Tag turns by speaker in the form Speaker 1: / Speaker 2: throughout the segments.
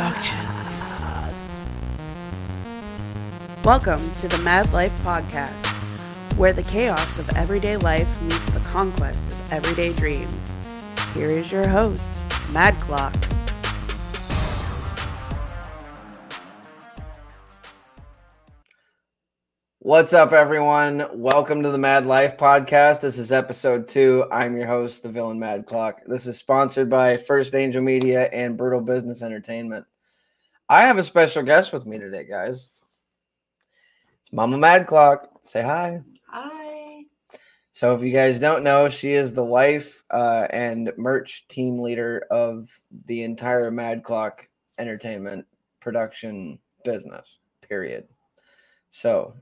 Speaker 1: Productions.
Speaker 2: Welcome to the MadLife podcast, where the chaos of everyday life meets the conquest of everyday dreams. Here is your host, MadClock.
Speaker 3: What's up, everyone? Welcome to the MadLife podcast. This is episode 2. I'm your host, the villain MadClock. This is sponsored by First Angel Media and Brutal Business Entertainment. I have a special guest with me today, guys. It's Mama MadClock. Say hi.
Speaker 2: Hi.
Speaker 3: So if you guys don't know, she is the wife and merch team leader of the entire MadClock entertainment production business, period. So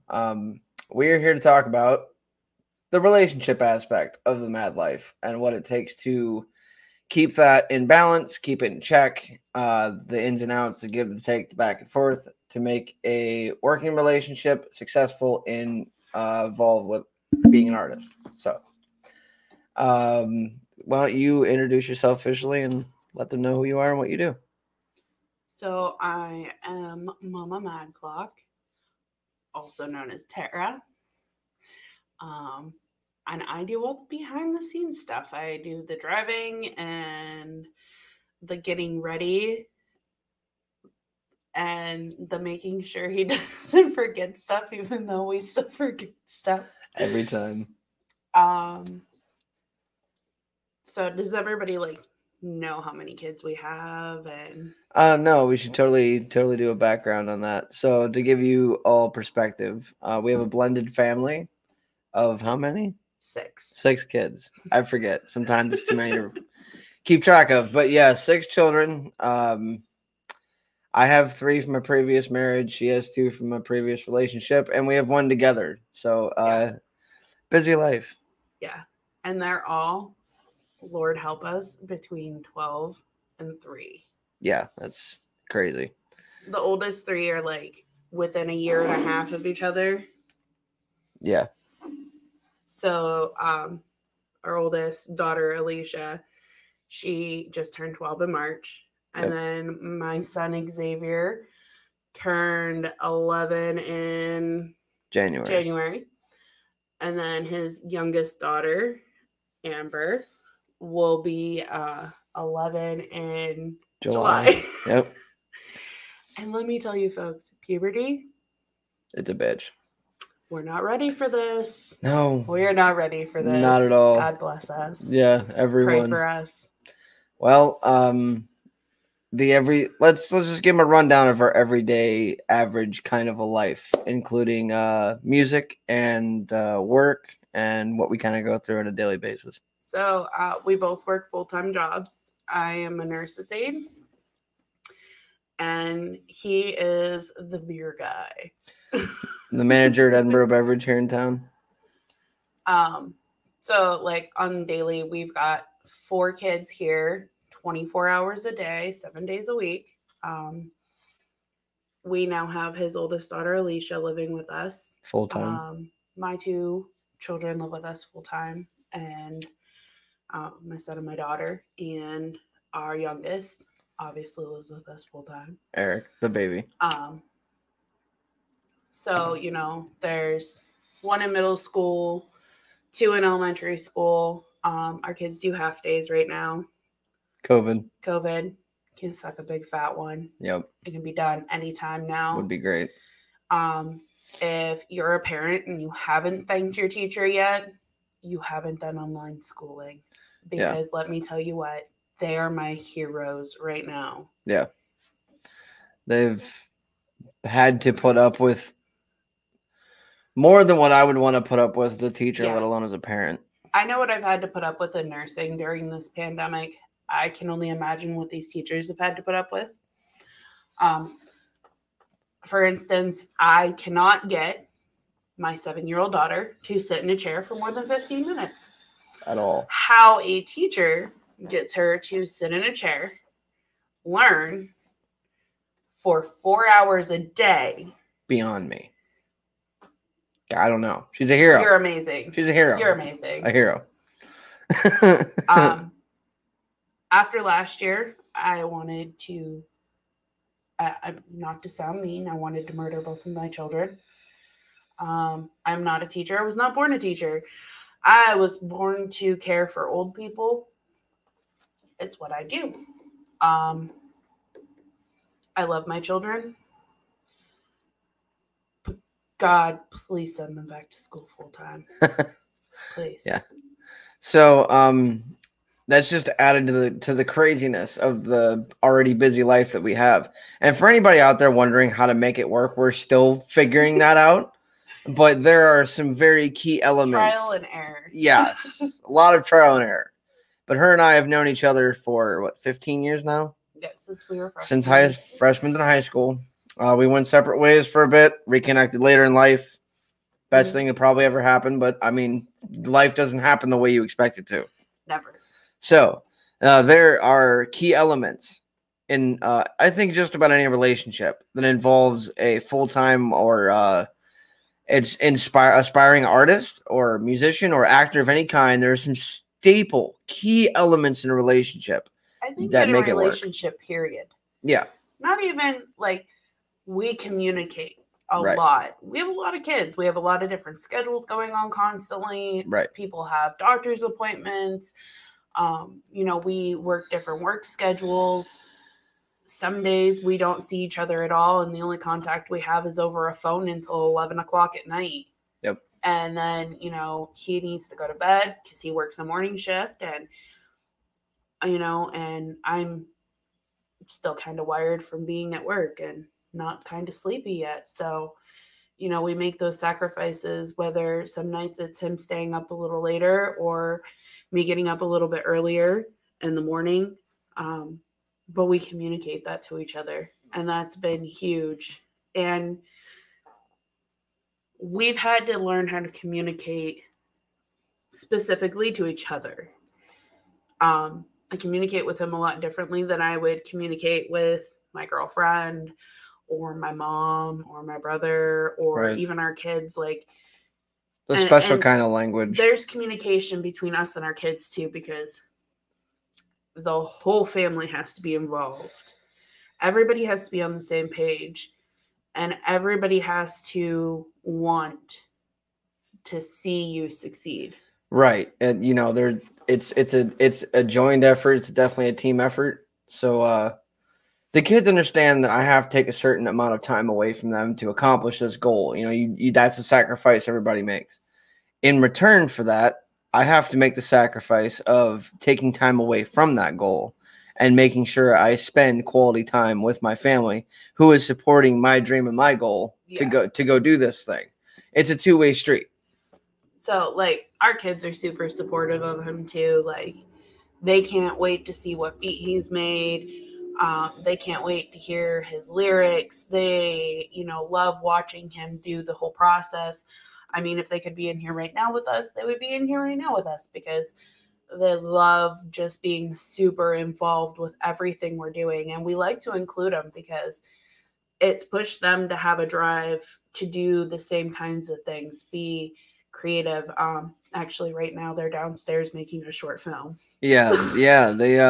Speaker 3: we're here to talk about the relationship aspect of the MadLife and what it takes to keep that in balance, keep it in check, the ins and outs, the give, the take, the back and forth, to make a working relationship successful and involved with being an artist. So why don't you introduce yourself officially and let them know who you are and what you do.
Speaker 2: So I am Mama MadClock, also known as Tara. And I do all the behind the scenes stuff. I do the driving and the getting ready and the making sure he doesn't forget stuff, even though we still forget stuff
Speaker 3: Every time.
Speaker 2: So does everybody know how many kids we have? And
Speaker 3: No, we should totally do a background on that. So to give you all perspective, we have a blended family of how many?
Speaker 2: 6.
Speaker 3: 6 kids. I forget. Sometimes it's too many to keep track of. But yeah, 6 children. I have 3 from a previous marriage. She has 2 from a previous relationship, and we have 1 together. So busy life.
Speaker 2: Yeah, and they're all, Lord help us, between 12 and 3.
Speaker 3: Yeah, that's crazy.
Speaker 2: The oldest 3 are within a year and a half of each other.
Speaker 3: Yeah.
Speaker 2: So our oldest daughter, Alicia, she just turned 12 in March. And then my son, Xavier, turned 11 in January. And then his youngest daughter, Amber, will be 11 in July.
Speaker 3: Yep.
Speaker 2: And let me tell you, folks, puberty,
Speaker 3: it's a bitch.
Speaker 2: We're not ready for this.
Speaker 3: No.
Speaker 2: We're not ready for this.
Speaker 3: Not at all.
Speaker 2: God bless us.
Speaker 3: Yeah, everyone.
Speaker 2: Pray for us.
Speaker 3: Well, let's just give them a rundown of our everyday average kind of a life, including music and work and what we kind of go through on a daily basis.
Speaker 2: So we both work full-time jobs. I am a nurse's aide, and he is the beer guy.
Speaker 3: The manager at Edinburgh Beverage here in town.
Speaker 2: So on daily, we've got 4 kids here, 24 hours a day, 7 days a week. We now have his oldest daughter, Alicia, living with us
Speaker 3: Full-time.
Speaker 2: My 2 children live with us full-time, and my son and my daughter, and our youngest obviously lives with us full-time.
Speaker 3: Eric, the baby.
Speaker 2: So, there's 1 in middle school, 2 in elementary school. Our kids do half days right now. COVID can suck a big fat one.
Speaker 3: Yep.
Speaker 2: It can be done anytime now.
Speaker 3: Would be great.
Speaker 2: If you're a parent and you haven't thanked your teacher yet, you haven't done online schooling. Because let me tell you what, they are my heroes right now.
Speaker 3: Yeah. They've had to put up with more than what I would want to put up with as a teacher, let alone as a parent.
Speaker 2: I know what I've had to put up with in nursing during this pandemic. I can only imagine what these teachers have had to put up with. For instance, I cannot get my 7-year-old daughter to sit in a chair for more than 15 minutes.
Speaker 3: At all.
Speaker 2: How a teacher gets her to sit in a chair, learn for 4 hours a day.
Speaker 3: Beyond me. I don't know. She's a hero.
Speaker 2: You're amazing.
Speaker 3: She's a hero.
Speaker 2: You're amazing.
Speaker 3: A hero.
Speaker 2: After last year, I wanted to not to sound mean, I wanted to murder both of my children. I'm not a teacher. I was not born a teacher. I was born to care for old people. It's what I do. I love my children. But God, please send them back to school full time. Please.
Speaker 3: Yeah. So, that's just added to the craziness of the already busy life that we have. And for anybody out there wondering how to make it work, we're still figuring that out. But there are some very key elements.
Speaker 2: Trial and error.
Speaker 3: Yes, a lot of trial and error. But her and I have known each other for, 15 years now?
Speaker 2: Yeah, since we were freshmen.
Speaker 3: Since freshmen in high school. We went separate ways for a bit, reconnected later in life. Best thing that probably ever happened. But, I mean, life doesn't happen the way you expect it to.
Speaker 2: Never. So,
Speaker 3: there are key elements in, I think, just about any relationship that involves a full-time or it's aspiring artist or musician or actor of any kind. There are some staple key elements in a relationship.
Speaker 2: I think that in a relationship, period.
Speaker 3: Yeah.
Speaker 2: Not even like we communicate a lot. We have a lot of kids. We have a lot of different schedules going on constantly.
Speaker 3: Right.
Speaker 2: People have doctor's appointments. We work different work schedules. Some days we don't see each other at all, and the only contact we have is over a phone until 11 o'clock at night.
Speaker 3: Yep.
Speaker 2: And then, he needs to go to bed because he works a morning shift, and, and I'm still kind of wired from being at work and not kind of sleepy yet. So, we make those sacrifices, whether some nights it's him staying up a little later or me getting up a little bit earlier in the morning. But we communicate that to each other, and that's been huge. And we've had to learn how to communicate specifically to each other. I communicate with him a lot differently than I would communicate with my girlfriend or my mom or my brother or even our kids. Like
Speaker 3: the special kind of language.
Speaker 2: There's communication between us and our kids too, because the whole family has to be involved. Everybody has to be on the same page, and everybody has to want to see you succeed.
Speaker 3: Right. And it's a joint effort. It's definitely a team effort. So the kids understand that I have to take a certain amount of time away from them to accomplish this goal. That's a sacrifice everybody makes. In return for that, I have to make the sacrifice of taking time away from that goal and making sure I spend quality time with my family who is supporting my dream and my goal to go do this thing. It's a two-way street.
Speaker 2: So, our kids are super supportive of him too. They can't wait to see what beat he's made. They can't wait to hear his lyrics. They, love watching him do the whole process. I mean, if they could be in here right now with us, they would be in here right now with us, because they love just being super involved with everything we're doing. And we like to include them because it's pushed them to have a drive to do the same kinds of things, be creative. Actually, right now they're downstairs making a short film.
Speaker 3: Yeah. They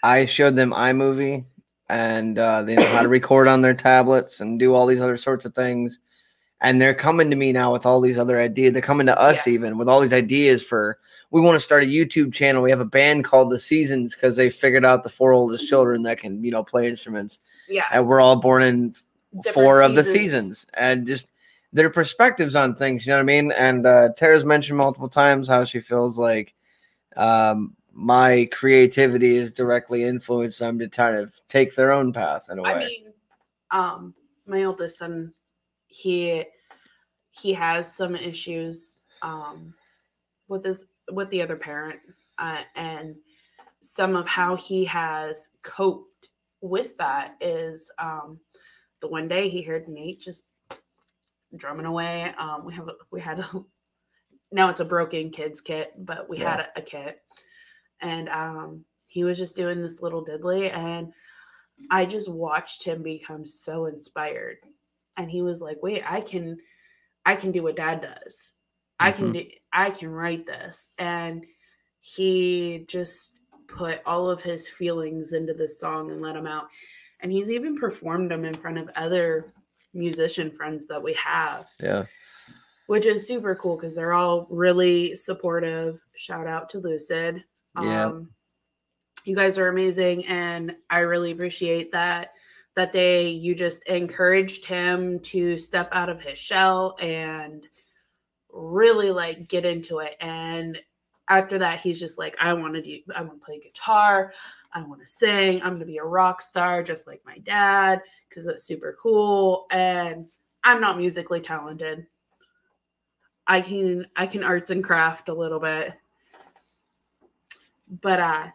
Speaker 3: I showed them iMovie, and they know how to record on their tablets and do all these other sorts of things. And they're coming to me now with all these other ideas. They're coming to us even with all these ideas for, we want to start a YouTube channel. We have a band called The Seasons because they figured out the 4 oldest children that can, play instruments.
Speaker 2: Yeah.
Speaker 3: And we're all born in different 4 of the seasons. And just their perspectives on things, you know what I mean? And Tara's mentioned multiple times how she feels like my creativity is directly influenced them to kind of take their own path in a way.
Speaker 2: I mean, my oldest son, he has some issues with the other parent, and some of how he has coped with that is the one day he heard Nate just drumming away. We had now it's a broken kids kit, but we had a kit, and he was just doing this little diddly, and I just watched him become so inspired. And he was like, wait, I can do what Dad does.
Speaker 3: Mm-hmm.
Speaker 2: I can write this. And he just put all of his feelings into this song and let them out. And he's even performed them in front of other musician friends that we have.
Speaker 3: Yeah.
Speaker 2: Which is super cool because they're all really supportive. Shout out to Lucid.
Speaker 3: Yeah.
Speaker 2: You guys are amazing, and I really appreciate that. That day, you just encouraged him to step out of his shell and really like get into it. And after that, he's just like, I want to play guitar. I want to sing. I'm going to be a rock star, just like my dad, because that's super cool. And I'm not musically talented. I can arts and craft a little bit, but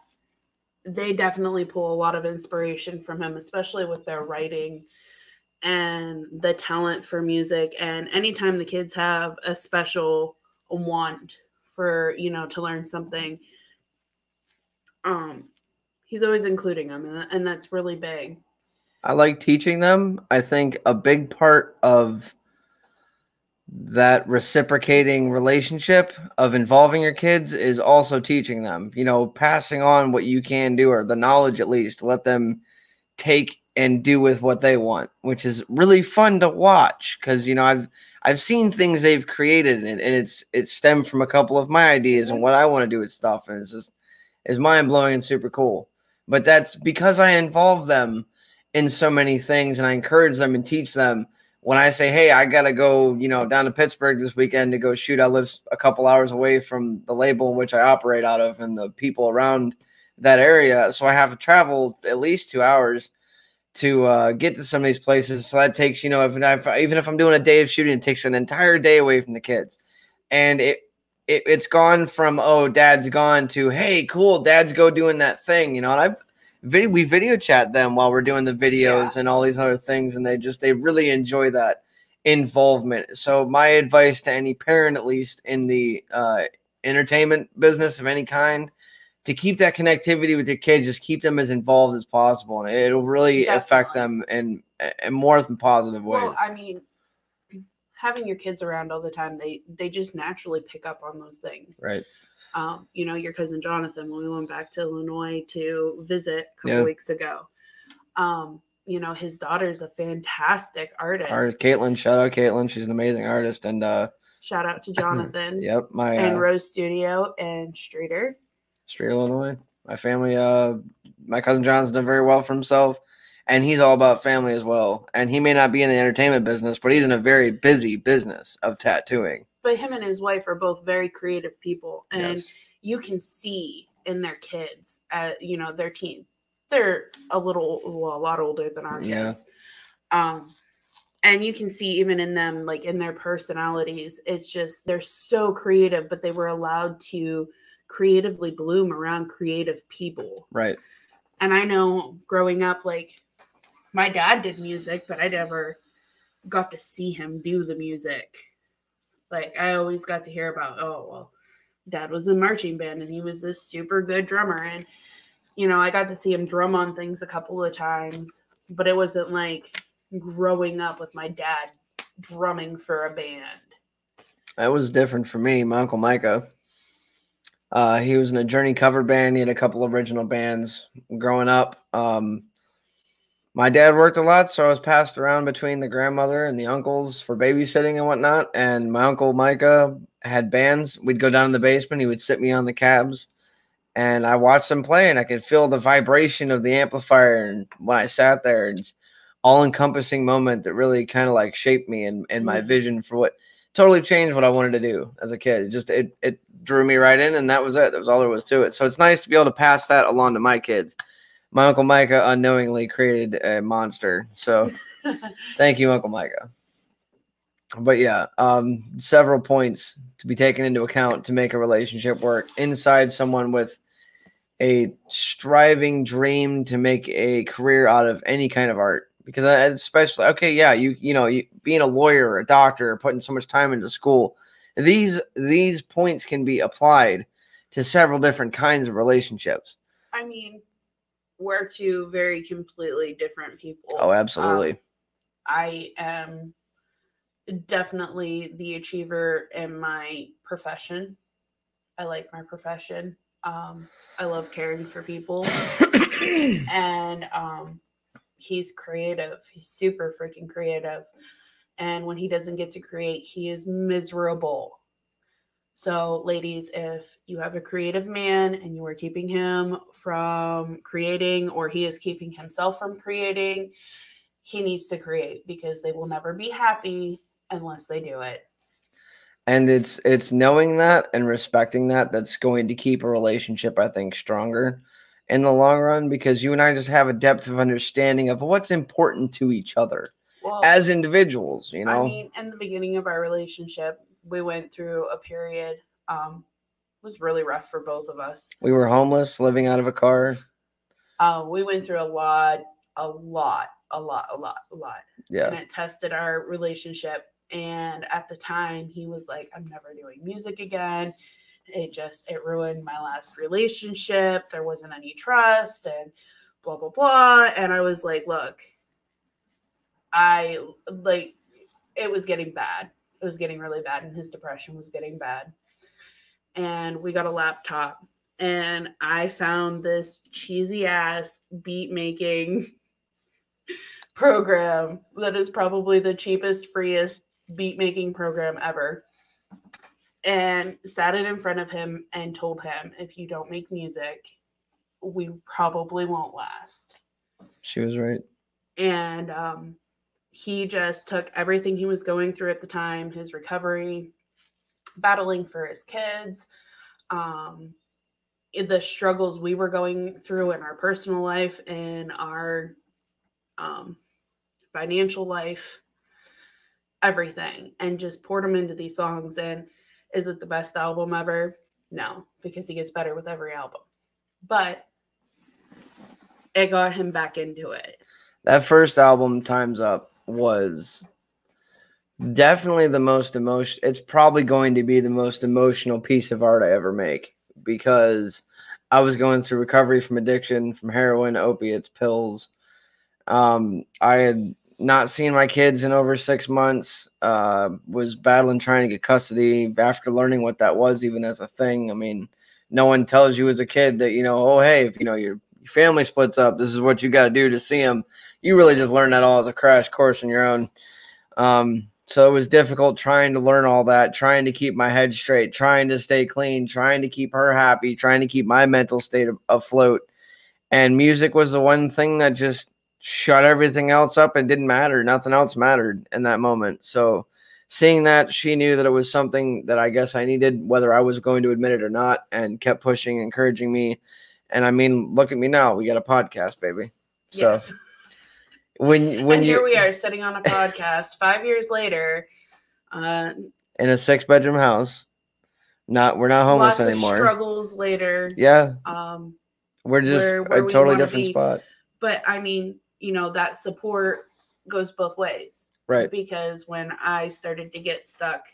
Speaker 2: they definitely pull a lot of inspiration from him, especially with their writing and the talent for music. And anytime the kids have a special want for, to learn something, he's always including them, and that's really big.
Speaker 3: I like teaching them. I think a big part of that reciprocating relationship of involving your kids is also teaching them, passing on what you can do, or the knowledge at least, to let them take and do with what they want, which is really fun to watch because, I've seen things they've created, and it's stemmed from a couple of my ideas and what I want to do with stuff. And it's mind blowing and super cool. But that's because I involve them in so many things and I encourage them and teach them. When I say, hey, I got to go, down to Pittsburgh this weekend to go shoot, I live a couple hours away from the label in which I operate out of and the people around that area. So I have to travel at least 2 hours to get to some of these places. So that takes, even if I'm doing a day of shooting, it takes an entire day away from the kids. And it's gone from, oh, dad's gone, to, hey, cool, dad's go doing that thing, and we video chat them while we're doing the videos and all these other things, and they really enjoy that involvement. So my advice to any parent, at least in the entertainment business of any kind, to keep that connectivity with your kids, just keep them as involved as possible, and it'll really affect them in more than positive ways.
Speaker 2: Well, I mean, having your kids around all the time, they just naturally pick up on those things.
Speaker 3: Right.
Speaker 2: Your cousin Jonathan, when we went back to Illinois to visit a couple weeks ago, his daughter's a fantastic artist.
Speaker 3: Caitlin, shout out Caitlin. She's an amazing artist. And
Speaker 2: shout out to Jonathan.
Speaker 3: Yep.
Speaker 2: And Rose Studio and Streeter,
Speaker 3: Illinois. My family, my cousin John's done very well for himself. And he's all about family as well. And he may not be in the entertainment business, but he's in a very busy business of tattooing.
Speaker 2: But him and his wife are both very creative people. And you can see in their kids, their teen. They're a lot older than our kids. And you can see even in them, like in their personalities, it's just, they're so creative, but they were allowed to creatively bloom around creative people.
Speaker 3: Right.
Speaker 2: And I know growing up, like, my dad did music, but I never got to see him do the music. Like, I always got to hear about, oh, well, dad was in marching band and he was this super good drummer. And, I got to see him drum on things a couple of times, but it wasn't like growing up with my dad drumming for a band.
Speaker 3: That was different for me. My Uncle Micah, he was in a Journey cover band. He had a couple original bands growing up. My dad worked a lot, so I was passed around between the grandmother and the uncles for babysitting and whatnot. And my Uncle Micah had bands. We'd go down in the basement. He would sit me on the cabs, and I watched them play, and I could feel the vibration of the amplifier. And when I sat there, it's all-encompassing moment that really kind of like shaped me and my vision for what totally changed what I wanted to do as a kid. It drew me right in, and that was it. That was all there was to it. So it's nice to be able to pass that along to my kids. My Uncle Micah unknowingly created a monster. So thank you, Uncle Micah. But yeah, several points to be taken into account to make a relationship work inside someone with a striving dream to make a career out of any kind of art. Because especially, you being a lawyer or a doctor or putting so much time into school, these points can be applied to several different kinds of relationships.
Speaker 2: I mean, we're two very completely different people.
Speaker 3: Oh, absolutely.
Speaker 2: I am definitely the achiever in my profession. I like my profession. I love caring for people. And he's creative. He's super freaking creative. And when he doesn't get to create, he is miserable. So, ladies, if you have a creative man and you are keeping him from creating, or he is keeping himself from creating, he needs to create, because they will never be happy unless they do it.
Speaker 3: And it's knowing that and respecting that that's going to keep a relationship, I think, stronger in the long run, because you and I just have a depth of understanding of what's important to each other as individuals, you know?
Speaker 2: I mean, in the beginning of our relationship, we went through a period, it was really rough for both of us.
Speaker 3: We were homeless, living out of a car.
Speaker 2: We went through a lot.
Speaker 3: Yeah.
Speaker 2: And it tested our relationship. And at the time, he was like, I'm never doing music again. It ruined my last relationship. There wasn't any trust and blah, blah, blah. And I was like, look, it was getting bad. It was getting really bad, and his depression was getting bad. And we got a laptop, and I found this cheesy ass beat making program that is probably the cheapest, freest beat making program ever, and sat it in front of him and told him, if you don't make music, we probably won't last.
Speaker 3: She was right.
Speaker 2: And he just took everything he was going through at the time, his recovery, battling for his kids, the struggles we were going through in our personal life and our financial life, everything, and just poured them into these songs. And is it the best album ever? No, because he gets better with every album. But it got him back into it.
Speaker 3: That first album, Time's Up, was definitely the most it's probably going to be the most emotional piece of art I ever make, because I was going through recovery from addiction, from heroin, opiates, pills. I had not seen my kids in over 6 months, was battling trying to get custody after learning what that was, even as a thing. I mean, no one tells you as a kid that, oh, hey, if, your family splits up, this is what you got to do to see them. You really just learn that all as a crash course on your own. So it was difficult trying to learn all that, trying to keep my head straight, trying to stay clean, trying to keep her happy, trying to keep my mental state afloat. And music was the one thing that just shut everything else up. It didn't matter. Nothing else mattered in that moment. So seeing that, she knew that it was something that I guess I needed, whether I was going to admit it or not, and kept pushing, encouraging me. And I mean, look at me now. We got a podcast, baby. So
Speaker 2: yes. when here we are sitting on a podcast 5 years later,
Speaker 3: in a 6-bedroom house. We're not homeless anymore.
Speaker 2: Struggles later.
Speaker 3: Yeah. We're just a totally different spot.
Speaker 2: But I mean, that support goes both ways.
Speaker 3: Right.
Speaker 2: Because when I started to get stuck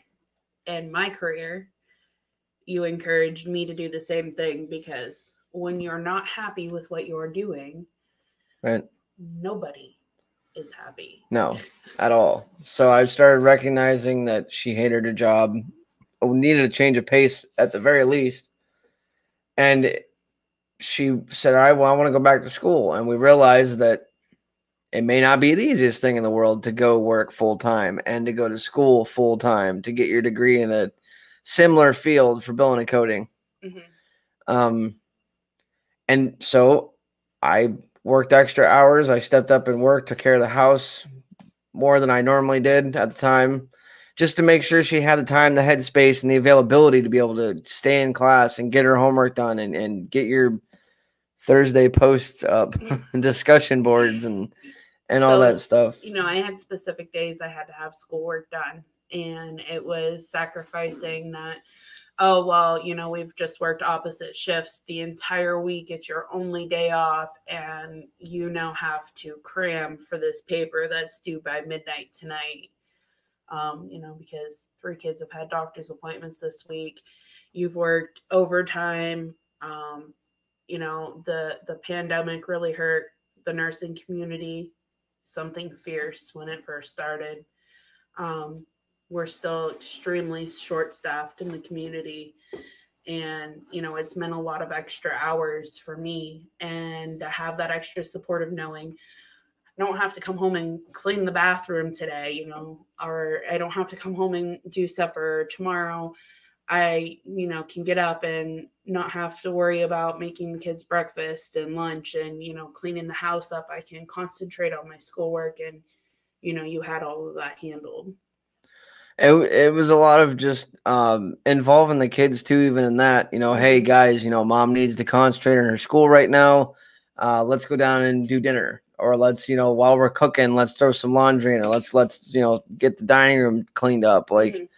Speaker 2: in my career, you encouraged me to do the same thing, because when you're not happy with what you're doing,
Speaker 3: right,
Speaker 2: nobody is happy.
Speaker 3: No, at all. So I started recognizing that she hated her job, needed a change of pace at the very least. And she said, all right, well, I want to go back to school. And we realized that it may not be the easiest thing in the world to go work full time and to go to school full time to get your degree in a similar field for billing and coding. Mm-hmm. And so I worked extra hours. I stepped up and worked, took care of the house more than I normally did at the time, just to make sure she had the time, the headspace, and the availability to be able to stay in class and get her homework done and get your Thursday posts up and discussion boards and all that stuff.
Speaker 2: I had specific days I had to have schoolwork done, and it was sacrificing that. Oh, well, we've just worked opposite shifts the entire week. It's your only day off, and you now have to cram for this paper that's due by midnight tonight. Because 3 kids have had doctor's appointments this week. You've worked overtime. The pandemic really hurt the nursing community, something fierce when it first started. We're still extremely short-staffed in the community, and it's meant a lot of extra hours for me, and to have that extra support of knowing don't have to come home and clean the bathroom today, you know, or I don't have to come home and do supper tomorrow. I, you know, can get up and not have to worry about making the kids breakfast and lunch and, you know, cleaning the house up. I can concentrate on my schoolwork, and, you know, you had all of that handled.
Speaker 3: It was a lot of just involving the kids too, even in that, you know, hey guys, you know, mom needs to concentrate on her school right now. Let's go down and do dinner, or let's, you know, while we're cooking, let's throw some laundry in, or let's, you know, get the dining room cleaned up. Like,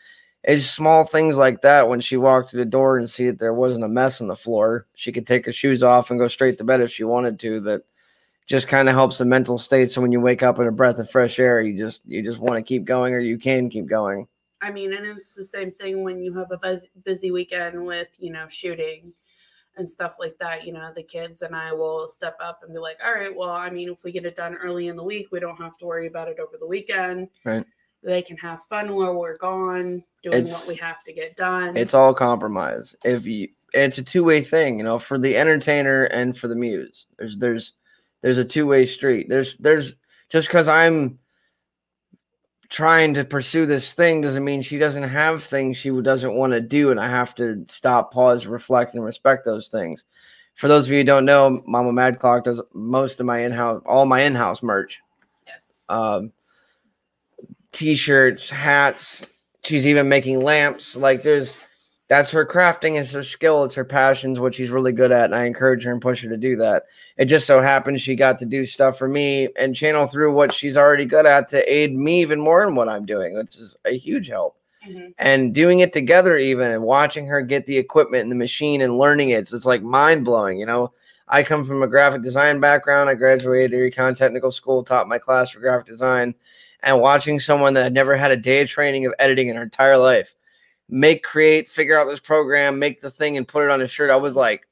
Speaker 3: it's small things like that. When she walked through the door and see that there wasn't a mess on the floor, she could take her shoes off and go straight to bed if she wanted to. That just kind of helps the mental state. So when you wake up in a breath of fresh air, you just want to keep going, or you can keep going.
Speaker 2: I mean, and it's the same thing when you have a busy weekend with, you know, shooting and stuff like that. You know, the kids and I will step up and be like, all right, well, I mean, if we get it done early in the week, we don't have to worry about it over the weekend.
Speaker 3: Right.
Speaker 2: They can have fun while we're gone doing what we have to get done.
Speaker 3: It's all compromise. It's a two-way thing, you know, for the entertainer and for the muse. There's a two-way street. There's just because I'm trying to pursue this thing doesn't mean she doesn't have things she doesn't want to do, and I have to stop, pause, reflect, and respect those things. For those of you who don't know, Mama MadClock does most of all my in-house merch.
Speaker 2: Yes.
Speaker 3: T-shirts, hats. She's even making lamps. Like, that's her crafting. It's her skill. It's her passions, what she's really good at. And I encourage her and push her to do that. It just so happens she got to do stuff for me and channel through what she's already good at to aid me even more in what I'm doing, which is a huge help. And doing it together even, and watching her get the equipment and the machine and learning it. So it's like mind blowing. You know, I come from a graphic design background. I graduated Econ Technical School, taught my class for graphic design. And watching someone that had never had a day of training of editing in her entire life create, figure out this program, make the thing, and put it on a shirt, I was like,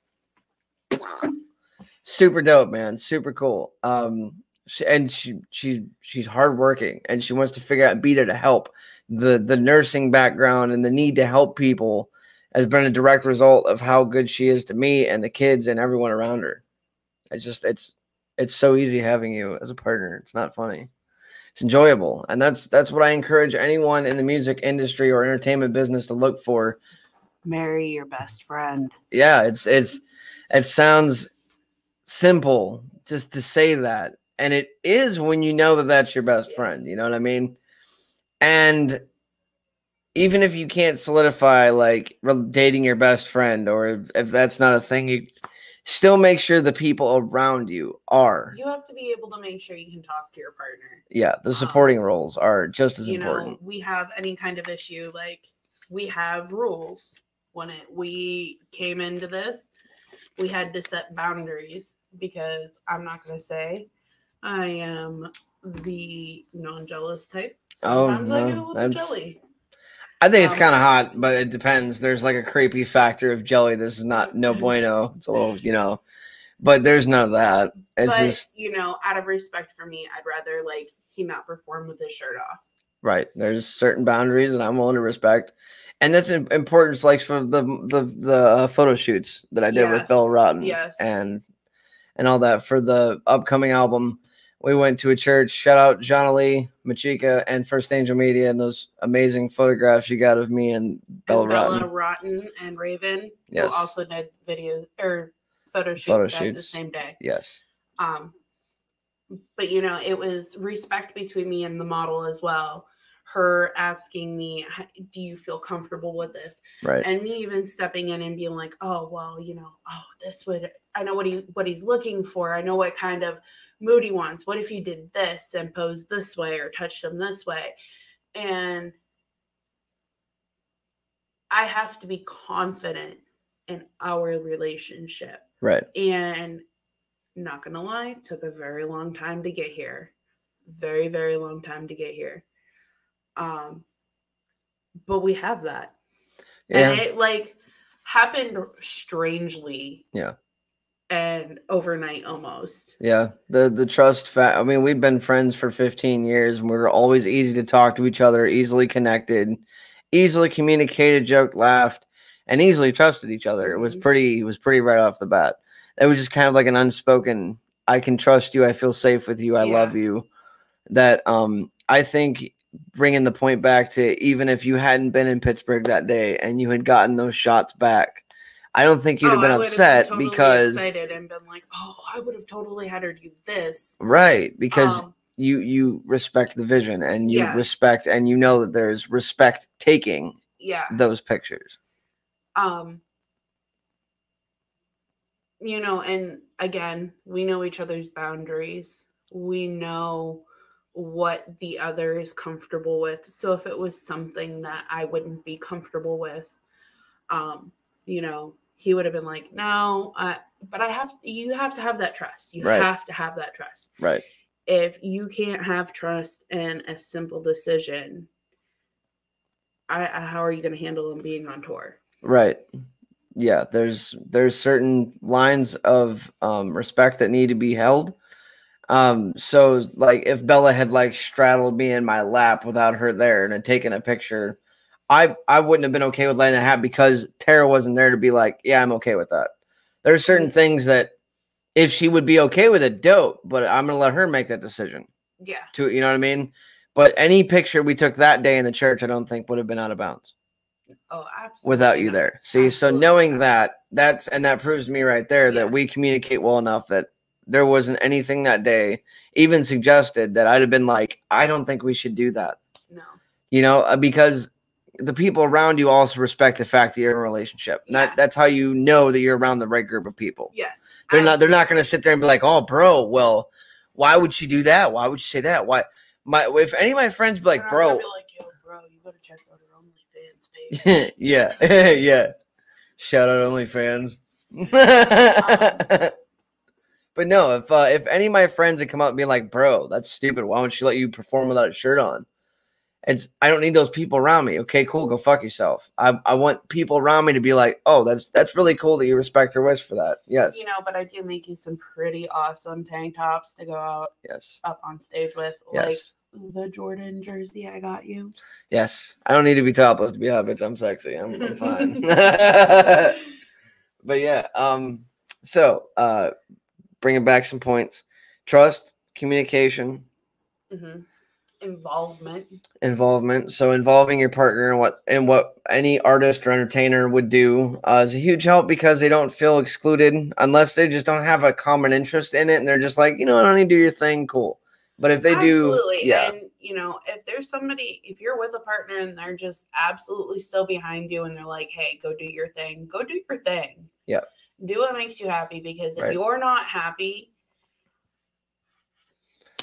Speaker 3: super dope, man, super cool. She's hardworking, and she wants to figure out and be there to help. The nursing background and the need to help people has been a direct result of how good she is to me and the kids and everyone around her. It's so easy having you as a partner. It's not funny. It's enjoyable. And that's what I encourage anyone in the music industry or entertainment business to look for.
Speaker 2: Marry your best friend.
Speaker 3: Yeah, it sounds simple just to say that. And it is when you know that that's your best friend. You know what I mean? And even if you can't solidify like dating your best friend, or if that's not a thing, you still make sure the people around you are.
Speaker 2: You have to be able to make sure you can talk to your partner.
Speaker 3: Yeah, the supporting roles are just as important.
Speaker 2: Know, we have any kind of issue, like we have rules. When we came into this, we had to set boundaries, because I'm not going to say I am the non-jealous type. Sometimes I get a little jelly.
Speaker 3: I think it's kind of hot, but it depends. There's like a creepy factor of jelly. This is not no bueno. It's a little, you know, but there's none of that. It's just,
Speaker 2: you know, out of respect for me, I'd rather like he not perform with his shirt off.
Speaker 3: Right. There's certain boundaries that I'm willing to respect. And that's important, like for the photo shoots that I did with Bell Rotten.
Speaker 2: Yes.
Speaker 3: And all that for the upcoming album. We went to a church. Shout out John Lee, Machika, and First Angel Media, and those amazing photographs you got of me and Bella
Speaker 2: Rotten and Raven.
Speaker 3: Yes.
Speaker 2: Who also did videos or photo shoots the same day.
Speaker 3: Yes.
Speaker 2: But you know, it was respect between me and the model as well. Her asking me, do you feel comfortable with this?
Speaker 3: Right.
Speaker 2: And me even stepping in and being like, oh, well, you know, I know what he's looking for. I know what kind of mood he wants. What if you did this and posed this way or touched him this way? And I have to be confident in our relationship.
Speaker 3: Right.
Speaker 2: And not going to lie, took a very long time to get here. Very, very long time to get here. But we have that. Yeah. And it like happened strangely.
Speaker 3: Yeah.
Speaker 2: And overnight almost.
Speaker 3: Yeah. The trust I mean, we've been friends for 15 years, and we were always easy to talk to each other, easily connected, easily communicated, joked, laughed, and easily trusted each other. It was pretty right off the bat. It was just kind of like an unspoken I can trust you. I feel safe with you. I love you. That I think bringing the point back to even if you hadn't been in Pittsburgh that day and you had gotten those shots back, I don't think you'd have been upset
Speaker 2: totally
Speaker 3: because
Speaker 2: excited and been like, oh, I would have totally had her do this.
Speaker 3: Right, because you respect the vision and you respect and you know that there's respect taking those pictures.
Speaker 2: You know, and again, we know each other's boundaries. We know what the other is comfortable with. So if it was something that I wouldn't be comfortable with, you know, he would have been like, no, but you have to have that trust. You have to have that trust.
Speaker 3: Right.
Speaker 2: If you can't have trust in a simple decision, how are you going to handle them being on tour?
Speaker 3: Right. Yeah. There's certain lines of respect that need to be held. So like if Bella had like straddled me in my lap without her there and had taken a picture, I wouldn't have been okay with letting that happen because Tara wasn't there to be like, yeah, I'm okay with that. There's certain things that if she would be okay with it, dope, but I'm going to let her make that decision.
Speaker 2: Yeah.
Speaker 3: You know what I mean? But any picture we took that day in the church, I don't think would have been out of bounds.
Speaker 2: Oh, absolutely.
Speaker 3: Without you there. See, absolutely. So knowing that proves to me right there that we communicate well enough that there wasn't anything that day even suggested that I'd have been like, I don't think we should do that.
Speaker 2: No.
Speaker 3: You know, because the people around you also respect the fact that you're in a relationship. Yeah. That's how you know that you're around the right group of people.
Speaker 2: Yes.
Speaker 3: They're not going to sit there and be like, oh, bro, well, why would she do that? Why would you say that? Why? If any of my friends be like, bro.
Speaker 2: Be like, yo, bro, you got to check out her OnlyFans page.
Speaker 3: Yeah. Yeah. Shout out OnlyFans. But no, if any of my friends had come up and be like, bro, that's stupid. Why won't she let you perform without a shirt on? I don't need those people around me. Okay, cool. Go fuck yourself. I want people around me to be like, oh, that's really cool that you respect her wish for that. Yes.
Speaker 2: You know, but I do make you some pretty awesome tank tops to go out up on stage with. Yes. Like the Jordan jersey I got you.
Speaker 3: Yes. I don't need to be topless to be hot, bitch. I'm sexy. I'm fine. But yeah. So bringing back some points. Trust, communication.
Speaker 2: Mm-hmm.
Speaker 3: Involvement. So involving your partner in what any artist or entertainer would do is a huge help because they don't feel excluded unless they just don't have a common interest in it and they're just like, you know, I don't need to do your thing, cool. But if they
Speaker 2: absolutely.
Speaker 3: do, yeah.
Speaker 2: And you know, if you're with a partner and they're just absolutely still behind you and they're like, hey, go do your thing.
Speaker 3: Yeah.
Speaker 2: Do what makes you happy because if you're not happy,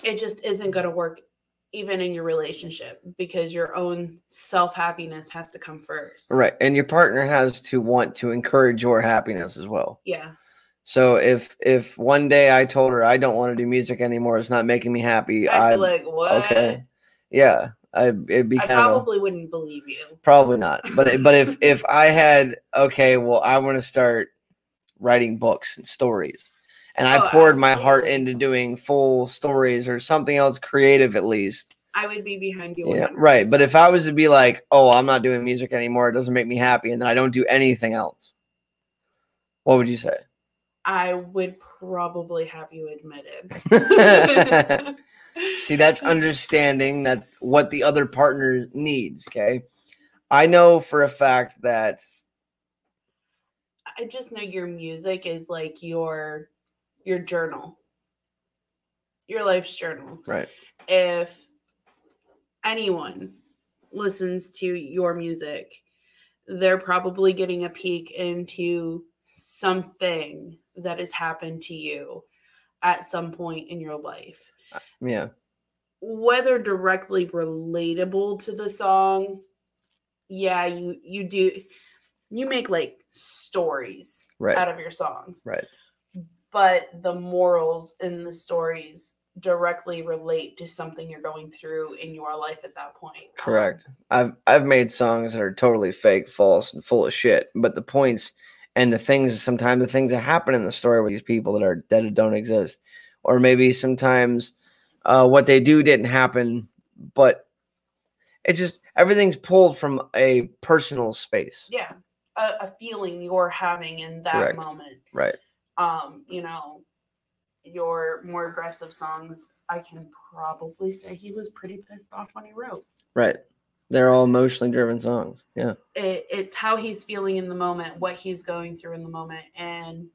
Speaker 2: it just isn't going to work. Even in your relationship, because your own self-happiness has to come first.
Speaker 3: Right. And your partner has to want to encourage your happiness as well.
Speaker 2: Yeah.
Speaker 3: So if one day I told her I don't want to do music anymore, it's not making me happy,
Speaker 2: I'd be like, what?
Speaker 3: Okay. Yeah. It'd be
Speaker 2: I probably wouldn't believe you.
Speaker 3: Probably not. But if I had, okay, well, I want to start writing books and stories. And I poured my heart into doing full stories or something else creative, at least.
Speaker 2: I would be behind you.
Speaker 3: Yeah, right. But if I was to be like, oh, I'm not doing music anymore, it doesn't make me happy, and then I don't do anything else, what would you say?
Speaker 2: I would probably have you admitted.
Speaker 3: See, that's understanding that what the other partner needs, okay? I know for a fact that
Speaker 2: I just know your music is like your journal, your life's journal.
Speaker 3: Right.
Speaker 2: If anyone listens to your music, they're probably getting a peek into something that has happened to you at some point in your life.
Speaker 3: Yeah.
Speaker 2: Whether directly relatable to the song, yeah, you do. You make like stories out of your songs.
Speaker 3: Right.
Speaker 2: But the morals in the stories directly relate to something you're going through in your life at that point.
Speaker 3: Correct. I've made songs that are totally fake, false, and full of shit. But the points and sometimes the things that happen in the story with these people that don't exist, or maybe sometimes what they do didn't happen, but it just everything's pulled from a personal space.
Speaker 2: Yeah, a feeling you're having in that moment.
Speaker 3: Right.
Speaker 2: You know, your more aggressive songs, I can probably say he was pretty pissed off when he wrote.
Speaker 3: Right. They're all emotionally driven songs. Yeah.
Speaker 2: It's how he's feeling in the moment, what he's going through in the moment. And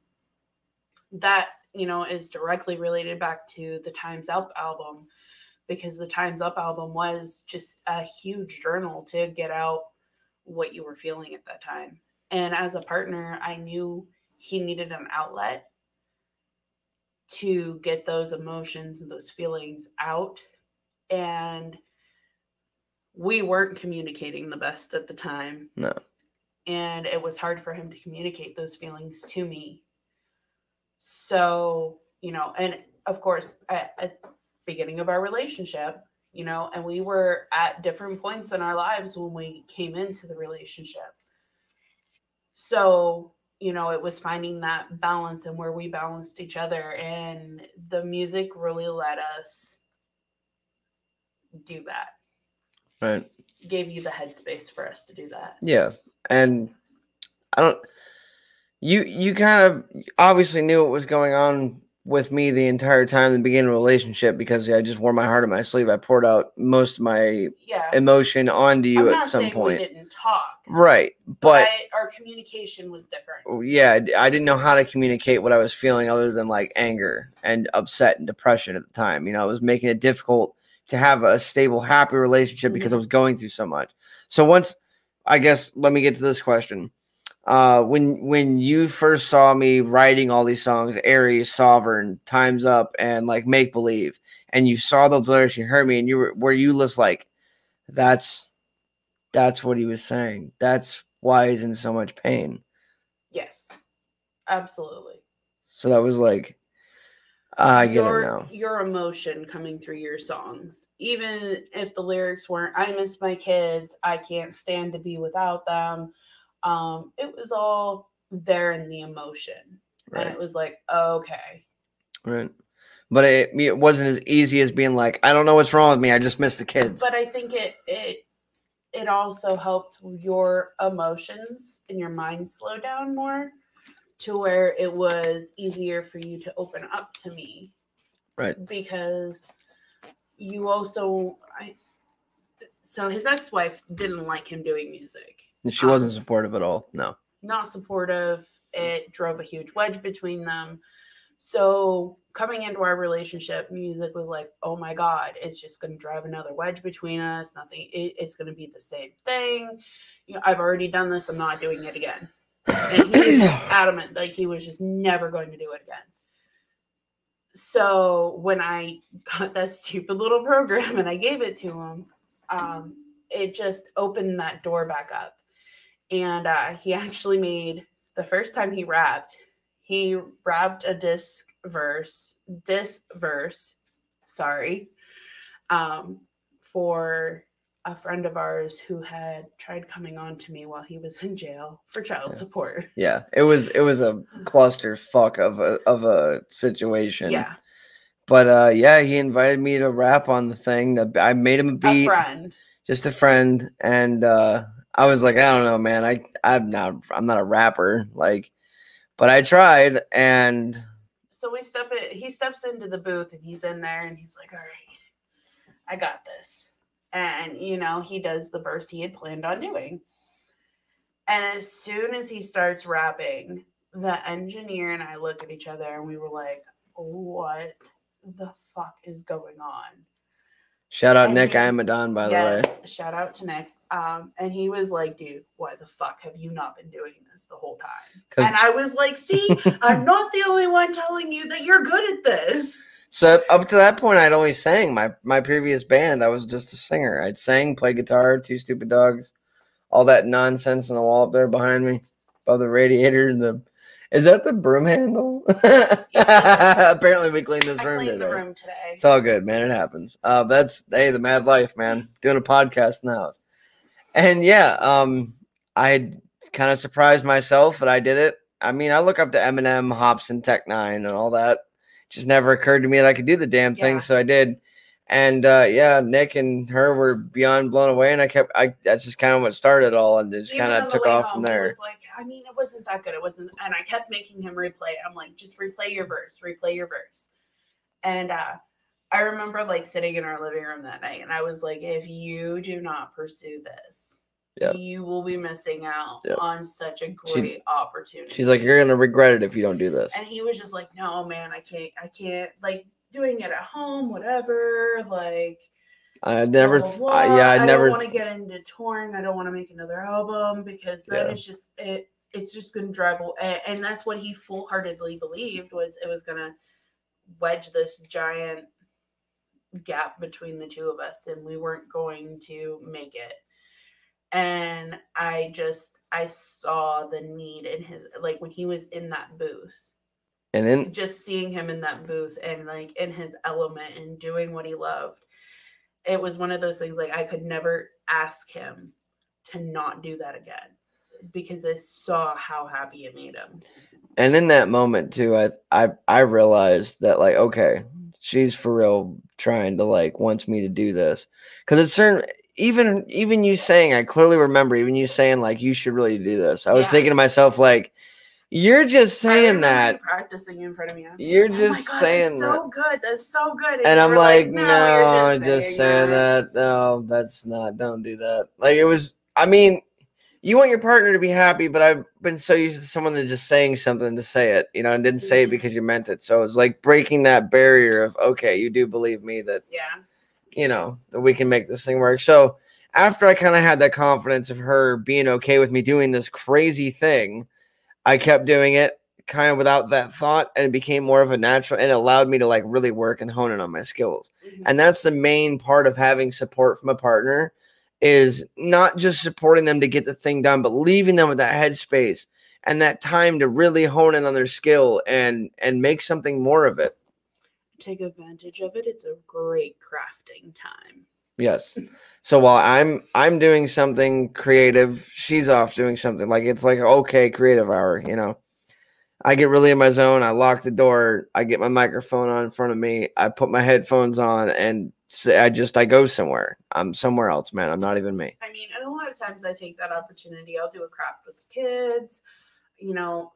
Speaker 2: that, is directly related back to the Time's Up album, because the Time's Up album was just a huge journal to get out what you were feeling at that time. And as a partner, I knew he needed an outlet to get those emotions and those feelings out. And we weren't communicating the best at the time.
Speaker 3: No.
Speaker 2: And it was hard for him to communicate those feelings to me. So, and of course, at the beginning of our relationship, and we were at different points in our lives when we came into the relationship. So, it was finding that balance and where we balanced each other. And the music really let us do that.
Speaker 3: Right.
Speaker 2: Gave you the headspace for us to do that.
Speaker 3: Yeah. And you kind of obviously knew what was going on with me the entire time in the beginning of the relationship, because I just wore my heart on my sleeve. I poured out most of my emotion onto you at some point.
Speaker 2: We didn't talk.
Speaker 3: Right. But
Speaker 2: our communication was different.
Speaker 3: Yeah. I didn't know how to communicate what I was feeling other than like anger and upset and depression at the time. It was making it difficult to have a stable, happy relationship because I was going through so much. So once, I guess, let me get to this question. When you first saw me writing all these songs, Aries, Sovereign, Time's Up, and like Make Believe, and you saw those lyrics, you heard me, and were you just like, that's what he was saying. That's why he's in so much pain.
Speaker 2: Yes, absolutely.
Speaker 3: So that was like, I get it now.
Speaker 2: Your emotion coming through your songs, even if the lyrics weren't, I miss my kids, I can't stand to be without them. It was all there in the emotion. Right. And it was like, okay.
Speaker 3: Right. But it wasn't as easy as being like, I don't know what's wrong with me, I just miss the kids.
Speaker 2: But I think it also helped your emotions and your mind slow down more, to where it was easier for you to open up to me.
Speaker 3: Right.
Speaker 2: Because you also, so his ex-wife didn't like him doing music.
Speaker 3: And she wasn't supportive at all. No.
Speaker 2: Not supportive. It drove a huge wedge between them. So coming into our relationship, music was like, oh my God, it's just going to drive another wedge between us. Nothing. It's going to be the same thing. I've already done this. I'm not doing it again. And he was adamant, like he was just never going to do it again. So when I got that stupid little program and I gave it to him, it just opened that door back up. And he actually made, the first time he rapped a diss verse, for a friend of ours who had tried coming on to me while he was in jail for child support.
Speaker 3: Yeah, it was a clusterfuck of a situation.
Speaker 2: Yeah.
Speaker 3: But he invited me to rap on the thing. I made him a beat. Just a friend, and I was like, I don't know, man. I'm not a rapper, like, but I tried, and
Speaker 2: so he steps into the booth, and he's in there, and he's like, all right, I got this. And, he does the verse he had planned on doing. And as soon as he starts rapping, the engineer and I look at each other and we were like, what the fuck is going on?
Speaker 3: Shout out Nick Amadon, by the way.
Speaker 2: Yes, shout out to Nick. And he was like, dude, why the fuck have you not been doing this the whole time? And I was like, see, I'm not the only one telling you that you're good at this.
Speaker 3: So up to that point, I'd only sang. My previous band, I was just a singer. I'd sang, play guitar, Two Stupid Dogs, all that nonsense on the wall up there behind me, above the radiator. Is that the broom handle? Yes. Apparently, we cleaned this room today. I cleaned the room today. It's all good, man. It happens. That's the Mad Life, man. Doing a podcast now, and I kind of surprised myself that I did it. I mean, I look up to Eminem, Hobson, Tech Nine, and all that. Just never occurred to me that I could do the damn thing, so I did. And Nick and her were beyond blown away, and that's just kind of what started it all, and it just kind of took off from there.
Speaker 2: It was like, I mean, it wasn't that good. It wasn't, and I kept making him replay. I'm like, just replay your verse. And I remember like sitting in our living room that night, and I was like, if you do not pursue this, you will be missing out on such a great opportunity.
Speaker 3: She's like, you're going to regret it if you don't do this.
Speaker 2: And he was just like, no, man, I can't, like, doing it at home, whatever, like,
Speaker 3: I never,
Speaker 2: blah, blah, blah. I don't want to get into touring. I don't want to make another album because then it's just, it's just going to drive away. And that's what he full-heartedly believed, was it was going to wedge this giant gap between the two of us, and we weren't going to make it. And I saw the need in his, like, when he was in that booth, and then just seeing him in that booth and like in his element and doing what he loved, it was one of those things, like, I could never ask him to not do that again, because I saw how happy it made him.
Speaker 3: And in that moment too, I realized that, like, okay, she's for real trying to, like, wants me to do this. Because it's certain, even you saying, I clearly remember even you saying, like, you should really do this. I was thinking to myself, like, you're just saying that.
Speaker 2: Practicing in front of me.
Speaker 3: You're just saying
Speaker 2: that's so good. That's so good.
Speaker 3: And I'm like, no, you're just saying that. No, that's not. Don't do that. Like, it was, I mean, you want your partner to be happy, but I've been so used to someone that just saying something to say it, you know, and didn't say it because you meant it. So it's like breaking that barrier of, okay, you do believe me that, you know, that we can make this thing work. So after I kind of had that confidence of her being okay with me doing this crazy thing, I kept doing it kind of without that thought, and it became more of a natural, and it allowed me to, like, really work and hone in on my skills. And that's the main part of having support from a partner, is not just supporting them to get the thing done, but leaving them with that headspace and that time to really hone in on their skill and make something more of it.
Speaker 2: Take advantage of it. It's a great crafting time.
Speaker 3: Yes. So while I'm doing something creative, she's off doing something. Like, it's like, okay, creative hour, you know. I get really in my zone. I lock the door. I get my microphone on in front of me. I put my headphones on, and I go somewhere. I'm somewhere else, man. I'm not even me.
Speaker 2: I mean, and a lot of times I take that opportunity. I'll do a craft with the kids. You know,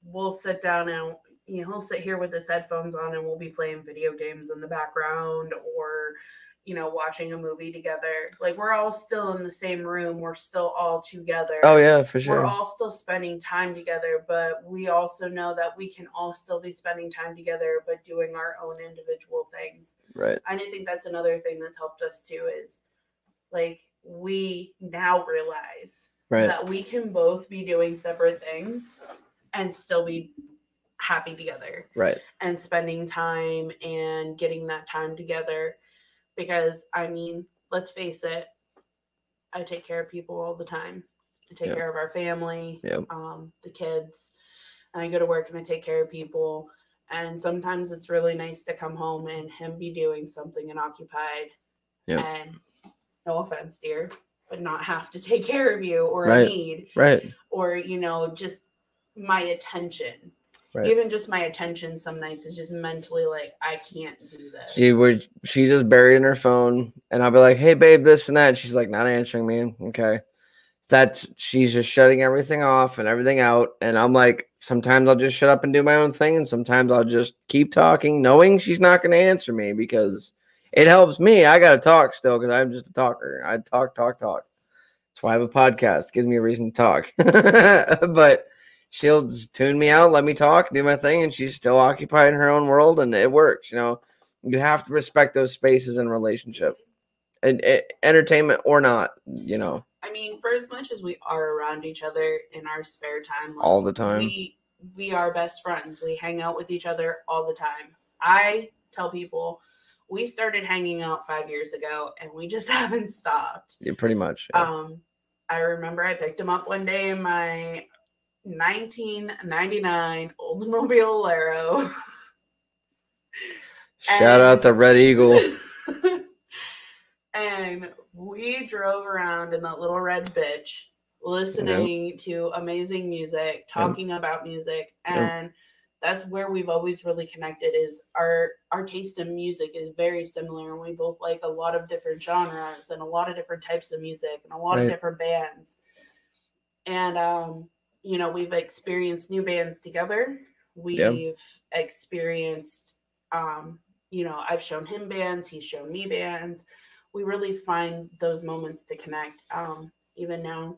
Speaker 2: we'll sit down and, you know, he'll sit here with his headphones on and we'll be playing video games in the background, or, you know, watching a movie together. Like, we're all still in the same room. We're still all together.
Speaker 3: Oh, yeah, for sure.
Speaker 2: We're all still spending time together, but we also know that we can all still be spending time together, but doing our own individual things.
Speaker 3: Right.
Speaker 2: And I think that's another thing that's helped us too, is, like, we now realize that we can both be doing separate things and still be happy together.
Speaker 3: Right.
Speaker 2: And spending time and getting that time together. Because, I mean, let's face it, I take care of people all the time. I take care of our family, the kids. And I go to work and I take care of people. And sometimes it's really nice to come home and him be doing something and occupied. And, no offense, dear, but not have to take care of you or a need.
Speaker 3: Right.
Speaker 2: Or, you know, just my attention. Even just my attention some nights is just mentally like, I can't do this.
Speaker 3: She's just buried in her phone, and I'll be like, hey, babe, this and that. She's like, not answering me. Okay. She's just shutting everything off and everything out. And I'm like, sometimes I'll just shut up and do my own thing. And sometimes I'll just keep talking, knowing she's not going to answer me, because it helps me. I got to talk still, because I'm just a talker. I talk. That's why I have a podcast. It gives me a reason to talk. But she'll just tune me out, let me talk, do my thing, and she's still occupied in her own world, and it works. You know, you have to respect those spaces in a relationship, and entertainment or not. You know,
Speaker 2: I mean, for as much as we are around each other in our spare time, like,
Speaker 3: all the time,
Speaker 2: we are best friends. We hang out with each other all the time. I tell people we started hanging out 5 years ago, and we just haven't stopped.
Speaker 3: Yeah, pretty much.
Speaker 2: Yeah. I remember I picked him up one day in my 1999 Oldsmobile Alero.
Speaker 3: Shout out to Red Eagle.
Speaker 2: And we drove around in that little red bitch, listening to amazing music, talking about music, and that's where we've always really connected. Is our taste in music is very similar, and we both like a lot of different genres and a lot of different types of music and a lot of different bands. And you know, we've experienced new bands together. We've experienced you know, I've shown him bands, he's shown me bands. We really find those moments to connect. Even now,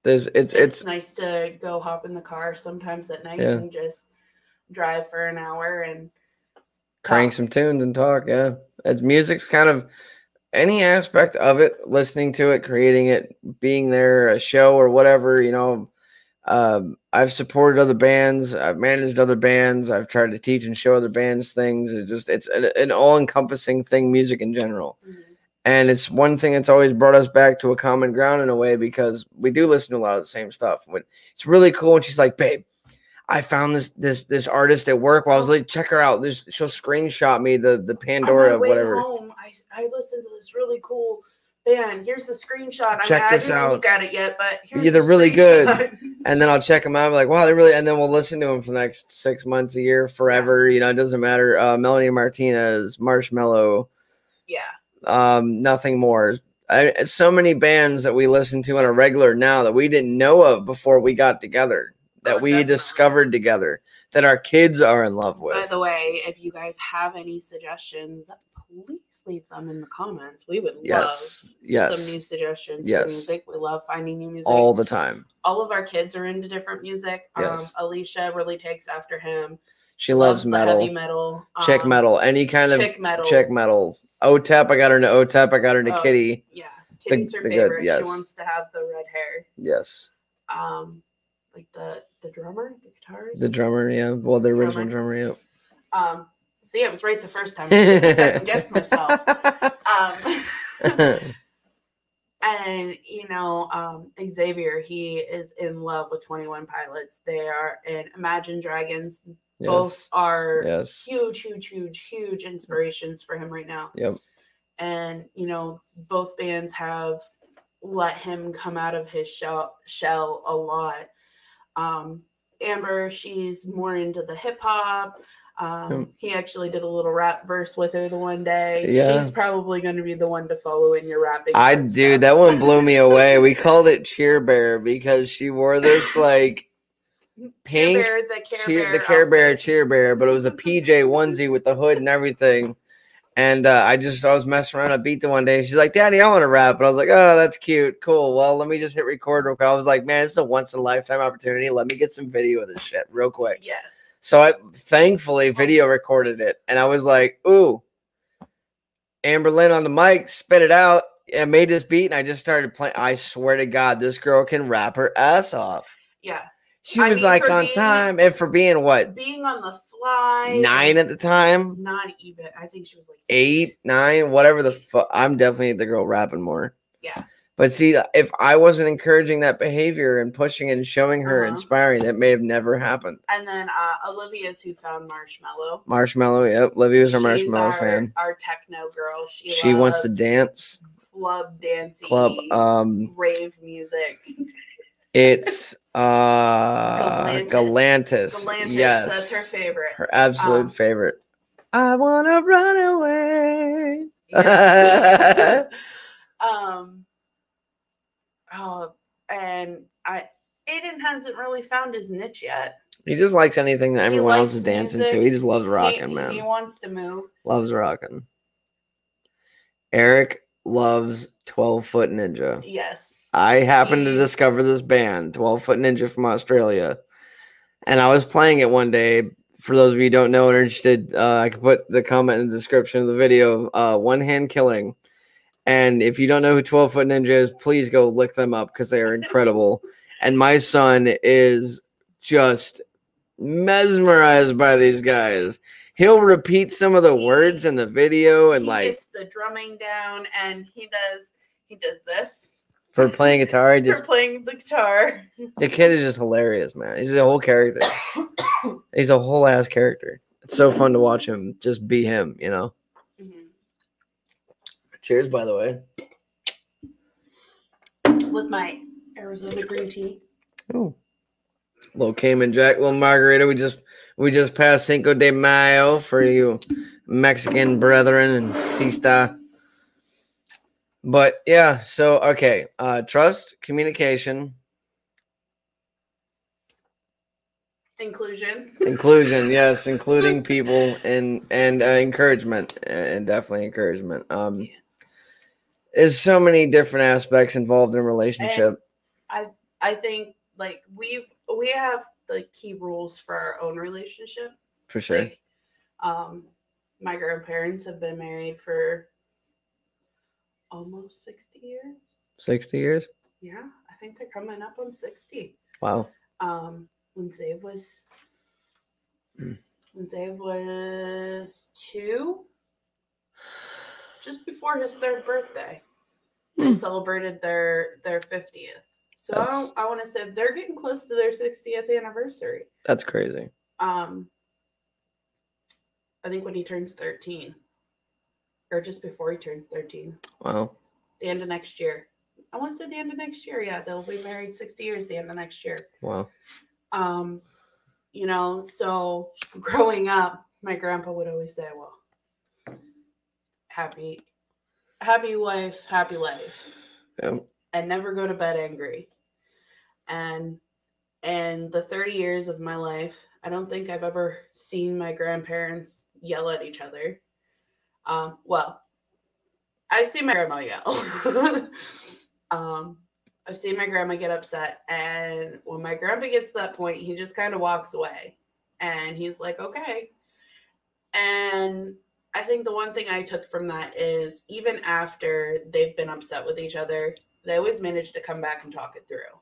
Speaker 2: it's nice to go hop in the car sometimes at night and just drive for an hour and
Speaker 3: crank some tunes and talk. Yeah, it's music's kind of any aspect of it, listening to it, creating it, being there, a show or whatever, you know. I've supported other bands, I've managed other bands, I've tried to teach and show other bands things. It's an all-encompassing thing, music in general. And it's one thing that's always brought us back to a common ground in a way, because we do listen to a lot of the same stuff. It's really cool when she's like, babe, I found this artist at work while I was like, check her out. She'll screenshot me the Pandora
Speaker 2: on my way
Speaker 3: whatever.
Speaker 2: Home, I listened to this really cool band. Here's the screenshot.
Speaker 3: Check this out.
Speaker 2: I didn't look at it yet, but here's
Speaker 3: they're really good. And then I'll check them out. I'm like, wow, they're really. And then we'll listen to them for the next 6 months, a year, forever. You know, it doesn't matter. Melanie Martinez, Marshmello.
Speaker 2: Yeah.
Speaker 3: Nothing more. So many bands that we listen to on a regular now that we didn't know of before we got together, that we discovered together, that our kids are in love with.
Speaker 2: By the way, if you guys have any suggestions, please leave them in the comments. We would love some new suggestions for music. We love finding new music
Speaker 3: all the time.
Speaker 2: All of our kids are into different music. Alicia really takes after him.
Speaker 3: She loves metal,
Speaker 2: heavy metal,
Speaker 3: chick metal, any kind of chick metal. OTEP, I got her into OTEP. I got her into Kitty.
Speaker 2: Yeah, Kitty's her favorite. She wants to have the red hair.
Speaker 3: Yes.
Speaker 2: Like the drummer, the guitarist.
Speaker 3: The drummer, yeah. Well, the original drummer, yeah.
Speaker 2: See, I was right the first time. I second guessed myself. And you know, Xavier, he is in love with 21 Pilots. They are in Imagine Dragons. Yes. Both are huge inspirations for him right now.
Speaker 3: Yep.
Speaker 2: And you know, both bands have let him come out of his shell a lot. Amber, she's more into the hip hop. He actually did a little rap verse with her the one day. Yeah. She's probably going to be the one to follow in your rapping.
Speaker 3: Dude, that one blew me away. We called it Cheer Bear because she wore this like pink the Care Bear Cheer Bear, but it was a PJ onesie with the hood and everything. And I was messing around. I beat the one day. She's like, Daddy, I want to rap. And I was like, oh, that's cute. Cool. Well, let me just hit record real quick. I was like, man, it's a once in a lifetime opportunity. Let me get some video of this shit real quick.
Speaker 2: Yes.
Speaker 3: So I thankfully video recorded it. And I was like, ooh, Amber Lynn on the mic, spit it out. I made this beat and I just started playing. I swear to God, this girl can rap her ass off.
Speaker 2: Yeah.
Speaker 3: She was like on time. And for being what?
Speaker 2: Being on the fly.
Speaker 3: 9 at the time.
Speaker 2: Not even. I think she was like
Speaker 3: 8, 9, whatever the fuck. I'm definitely the girl rapping more.
Speaker 2: Yeah.
Speaker 3: But see, if I wasn't encouraging that behavior and pushing and showing her, inspiring, it may have never happened.
Speaker 2: And then Olivia's who found Marshmello.
Speaker 3: Marshmello, yep. Olivia's our Marshmello fan.
Speaker 2: Our techno girl.
Speaker 3: She wants to dance.
Speaker 2: Club dancing. Rave music.
Speaker 3: It's Galantis. Yes.
Speaker 2: That's her favorite.
Speaker 3: Her absolute favorite. I wanna run away.
Speaker 2: Yeah. And Aiden hasn't really found his niche yet.
Speaker 3: He just likes anything that everyone else is dancing to. He just loves rocking, man.
Speaker 2: He wants to move.
Speaker 3: Loves rocking. Eric loves 12-Foot Ninja.
Speaker 2: Yes.
Speaker 3: I happened to discover this band, 12-Foot Ninja from Australia. And I was playing it one day. For those of you who don't know and are interested, I can put the comment in the description of the video. One Hand Killing. And if you don't know who 12-Foot Ninja is, please go look them up because they are incredible. And my son is just mesmerized by these guys. He'll repeat some of the words in the video and he gets
Speaker 2: the drumming down and he does this.
Speaker 3: For playing guitar,
Speaker 2: for playing the guitar.
Speaker 3: The kid is just hilarious, man. He's a whole character. He's a whole ass character. It's so fun to watch him just be him, you know. Mm-hmm. Cheers, by the way.
Speaker 2: With my Arizona green tea.
Speaker 3: Ooh. Little Cayman Jack, little margarita. We just passed Cinco de Mayo for you Mexican brethren and Sista. But yeah, so okay. Trust, communication.
Speaker 2: Inclusion.
Speaker 3: Inclusion, yes, including people and encouragement, and definitely encouragement. There's so many different aspects involved in a relationship.
Speaker 2: And I think like we have the key rules for our own relationship.
Speaker 3: For sure.
Speaker 2: Like, my grandparents have been married for almost 60 years.
Speaker 3: 60 years?
Speaker 2: Yeah, I think they're coming up on 60.
Speaker 3: Wow.
Speaker 2: When Zave was 2, just before his 3rd birthday, they celebrated their 50th. So I want to say they're getting close to their 60th anniversary.
Speaker 3: That's crazy.
Speaker 2: I think when he turns 13, or just before he turns 13.
Speaker 3: Wow.
Speaker 2: The end of next year. I want to say the end of next year. Yeah, they'll be married 60 years the end of next year.
Speaker 3: Wow.
Speaker 2: You know, so growing up, my grandpa would always say, well, happy wife, happy life.
Speaker 3: Yeah.
Speaker 2: And never go to bed angry. And the 30 years of my life, I don't think I've ever seen my grandparents yell at each other. Well, I've seen my grandma yell. I've seen my grandma get upset, and when my grandpa gets to that point, he just kind of walks away, and he's like, okay. And I think the one thing I took from that is even after they've been upset with each other, they always manage to come back and talk it through,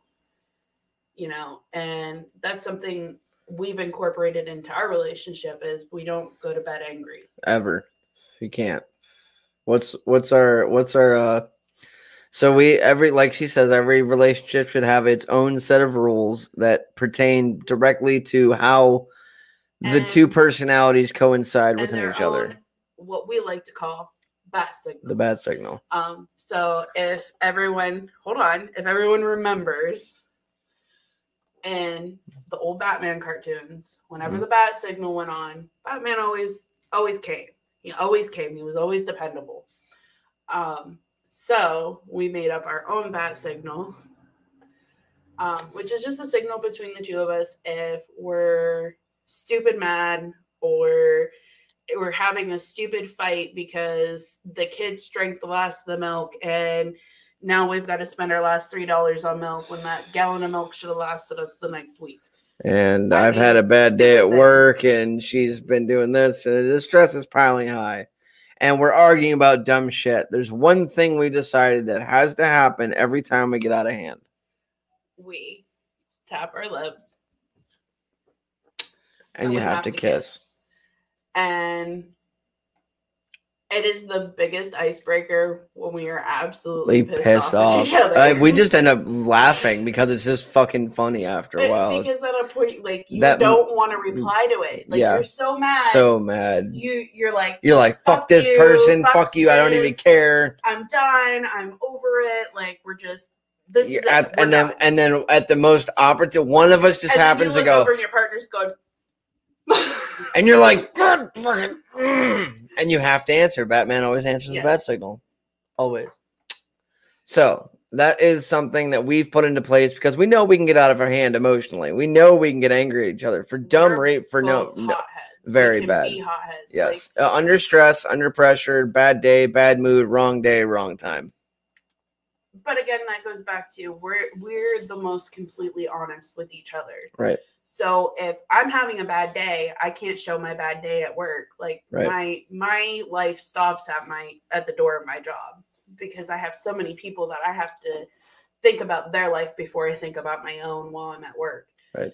Speaker 2: you know, and that's something we've incorporated into our relationship is we don't go to bed angry.
Speaker 3: Ever. You can't. What's our so like she says, every relationship should have its own set of rules that pertain directly to how the two personalities coincide within each other.
Speaker 2: What we like to call bat signal.
Speaker 3: The bat signal.
Speaker 2: So if everyone remembers in the old Batman cartoons, whenever the bat signal went on, Batman always came. He always came. He was always dependable. So we made up our own bat signal, which is just a signal between the two of us if we're stupid mad or we're having a stupid fight because the kids drank the last of the milk and now we've got to spend our last $3 on milk when that gallon of milk should have lasted us the next week.
Speaker 3: And I've had a bad day at work and she's been doing this and the stress is piling high. And we're arguing about dumb shit. There's one thing we decided that has to happen every time we get out of hand.
Speaker 2: We tap our lips.
Speaker 3: And you have to kiss.
Speaker 2: And it is the biggest icebreaker when we are absolutely pissed off at each other.
Speaker 3: We just end up laughing because it's just fucking funny after a while.
Speaker 2: Because at a point, like, you don't want to reply to it. Like, you're so mad.
Speaker 3: So mad.
Speaker 2: You're like,
Speaker 3: fuck this person. Fuck you. I don't even care.
Speaker 2: I'm done. I'm over it. Like, we're just, this is it.
Speaker 3: And then at the most opportune, one of us just happens to go.
Speaker 2: Over and your partner's going.
Speaker 3: And you're like, God fucking. And you have to answer. Batman always answers the bat signal. Always. So that is something that we've put into place because we know we can get out of our hand emotionally. We know we can get angry at each other for very bad.
Speaker 2: Be hotheads.
Speaker 3: Yes. Like, under stress, under pressure, bad day, bad mood, wrong day, wrong time.
Speaker 2: But again, that goes back to we're the most completely honest with each other.
Speaker 3: Right.
Speaker 2: So if I'm having a bad day, I can't show my bad day at work. Like my life stops at the door of my job because I have so many people that I have to think about their life before I think about my own while I'm at work.
Speaker 3: Right.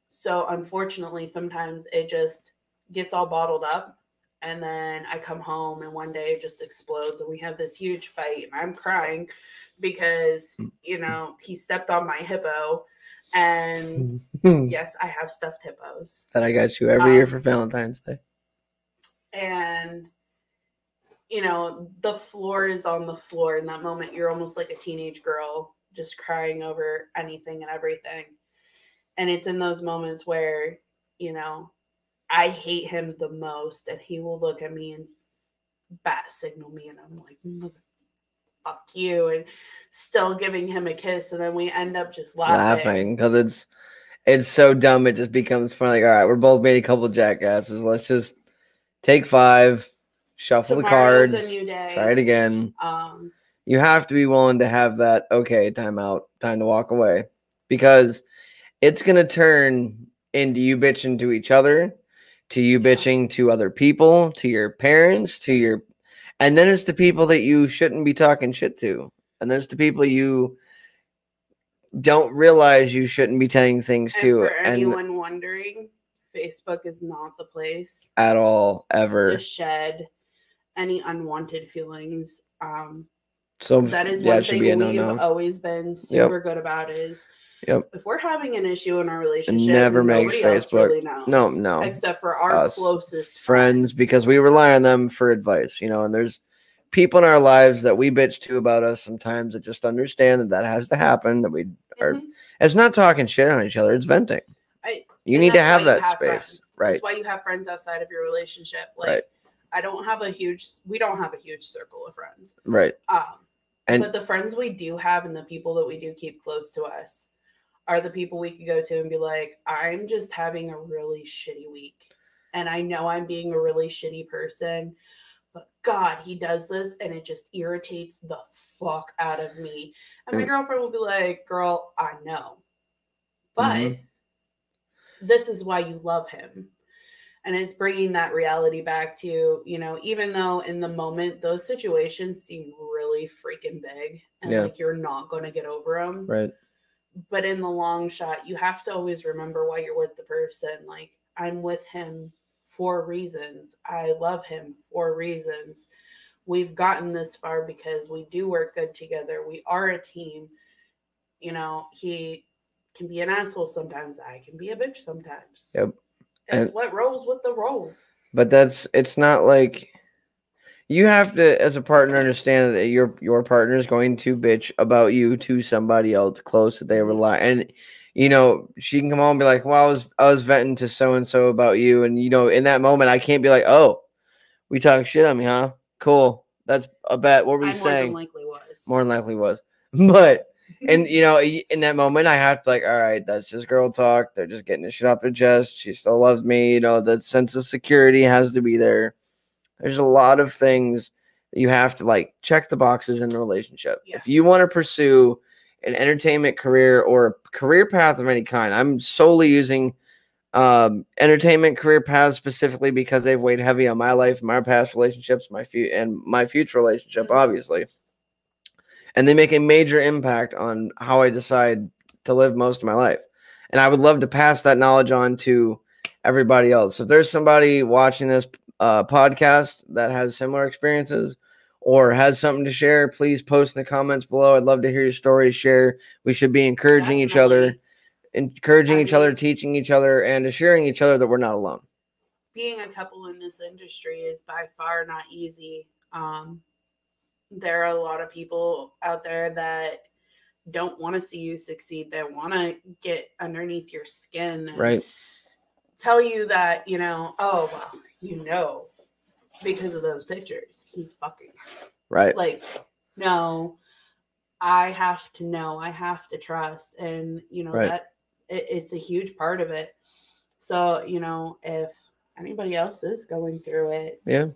Speaker 2: So unfortunately, sometimes it just gets all bottled up. And then I come home and one day it just explodes and we have this huge fight and I'm crying because, you know, he stepped on my hippo. And yes, I have stuffed hippos.
Speaker 3: That I got you every year for Valentine's Day.
Speaker 2: And, you know, the floor is on the floor. In that moment, you're almost like a teenage girl just crying over anything and everything. And it's in those moments where, you know, I hate him the most, and he will look at me and bat signal me, and I'm like, mother, fuck you, and still giving him a kiss, and then we end up just laughing
Speaker 3: because It's so dumb. It just becomes funny. Like, all right, we're both made a couple jackasses. Let's just take 5, shuffle the cards,
Speaker 2: a new day.
Speaker 3: Try it again. You have to be willing to have that, okay, time out, time to walk away. Because it's going to turn into you bitching to each other, to you bitching to other people, to your parents, and then it's the people that you shouldn't be talking shit to. And then it's the people you don't realize you shouldn't be telling things to.
Speaker 2: For anyone wondering, Facebook is not the place
Speaker 3: at all, ever,
Speaker 2: to shed any unwanted feelings. So that is one thing we've always been super good about is if we're having an issue in our relationship,
Speaker 3: never makes Facebook.
Speaker 2: Really knows,
Speaker 3: no,
Speaker 2: except for our closest
Speaker 3: friends, because we rely on them for advice, and there's people in our lives that we bitch to about us sometimes that just understand that has to happen, that we are. It's not talking shit on each other, it's venting. You need to have that space.
Speaker 2: Friends. Right. That's why you have friends outside of your relationship. Like, we don't have a huge circle of friends.
Speaker 3: Right.
Speaker 2: But the friends we do have and the people that we do keep close to us are the people we could go to and be like, I'm just having a really shitty week. And I know I'm being a really shitty person, but God, he does this and it just irritates the fuck out of me. And my girlfriend will be like, girl, I know. But this is why you love him. And it's bringing that reality back to, even though in the moment those situations seem really freaking big and like you're not going to get over them.
Speaker 3: Right.
Speaker 2: But in the long shot, you have to always remember why you're with the person. Like, I'm with him for reasons. I love him for reasons. We've gotten this far because we do work good together. We are a team. He can be an asshole sometimes. I can be a bitch sometimes.
Speaker 3: Yep.
Speaker 2: It's what rolls with the roll.
Speaker 3: But it's not like you have to, as a partner, understand that your partner is going to bitch about you to somebody else close that they rely. And she can come home and be like, well, I was venting to so and so about you, and in that moment I can't be like, oh, we talk shit on me, huh? Cool, that's a bet. What were you saying? More than likely was. But and in that moment I have to be like, all right, that's just girl talk. They're just getting the shit off their chest. She still loves me. That sense of security has to be there. There's a lot of things that you have to check the boxes in a relationship. Yeah. If you want to pursue an entertainment career or a career path of any kind, I'm solely using entertainment career paths specifically because they've weighed heavy on my life, my past relationships, my future relationship, obviously. And they make a major impact on how I decide to live most of my life. And I would love to pass that knowledge on to everybody else. If there's somebody watching this podcast that has similar experiences or has something to share, please post in the comments below. I'd love to hear your story. Share. We should be encouraging each other, teaching each other, and assuring each other that we're not alone.
Speaker 2: Being a couple in this industry is by far not easy. There are a lot of people out there that don't want to see you succeed. They want to get underneath your skin and tell you that, oh, well, because of those pictures, he's fucking.
Speaker 3: Right.
Speaker 2: Like, no, I have to know. I have to trust. And, that it's a huge part of it. So, if anybody else is going through it.
Speaker 3: Yeah.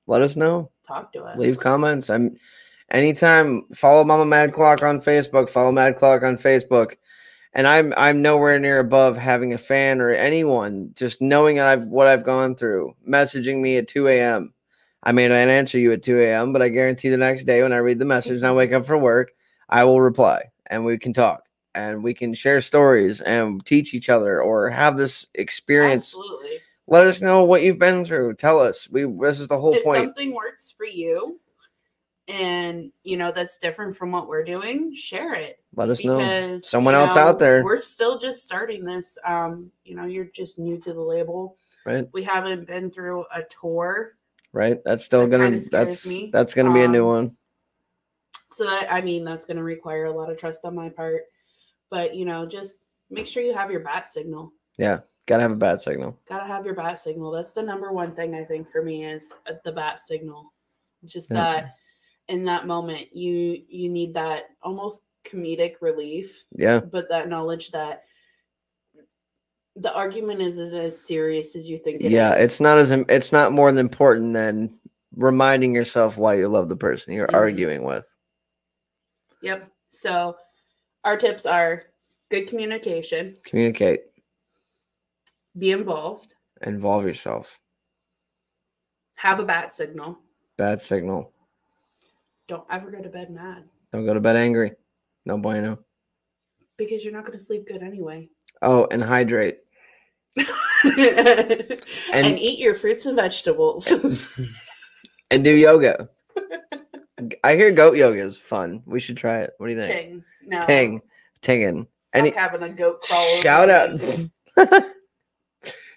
Speaker 3: Let us know.
Speaker 2: Talk to us.
Speaker 3: Leave comments. Anytime. Follow Mama MadClock on Facebook. Follow MadClock on Facebook. And I'm nowhere near above having a fan or anyone just knowing what I've gone through, messaging me at 2 a.m. I may not answer you at 2 a.m., but I guarantee the next day when I read the message and I wake up for work, I will reply and we can talk and we can share stories and teach each other or have this experience.
Speaker 2: Absolutely.
Speaker 3: Let us know what you've been through. Tell us. This is the whole point.
Speaker 2: If something works for you and, that's different from what we're doing, share it.
Speaker 3: Let us know. Someone else out there.
Speaker 2: We're still just starting this. You're just new to the label.
Speaker 3: Right.
Speaker 2: We haven't been through a tour.
Speaker 3: Right. That's still going to, that's going to be a new one.
Speaker 2: So that's going to require a lot of trust on my part, but just make sure you have your bat signal.
Speaker 3: Yeah. Gotta have a bat signal.
Speaker 2: Gotta have your bat signal. That's the number one thing I think for me is the bat signal. Just that in that moment, you need that almost comedic relief.
Speaker 3: Yeah.
Speaker 2: But that knowledge that The argument isn't as serious as you think it
Speaker 3: is. It's not more important than reminding yourself why you love the person you're arguing with.
Speaker 2: Yep. So our tips are good communication.
Speaker 3: Communicate.
Speaker 2: Be involved.
Speaker 3: Involve yourself.
Speaker 2: Have a bat signal.
Speaker 3: Bad signal.
Speaker 2: Don't ever go to bed mad.
Speaker 3: Don't go to bed angry. No bueno.
Speaker 2: Because you're not going to sleep good anyway.
Speaker 3: Oh, and hydrate.
Speaker 2: and eat your fruits and vegetables.
Speaker 3: And do yoga. I hear goat yoga is fun. We should try it. What do you think?
Speaker 2: Ting. No.
Speaker 3: Tingin.
Speaker 2: Having a goat crawl.
Speaker 3: Shout out.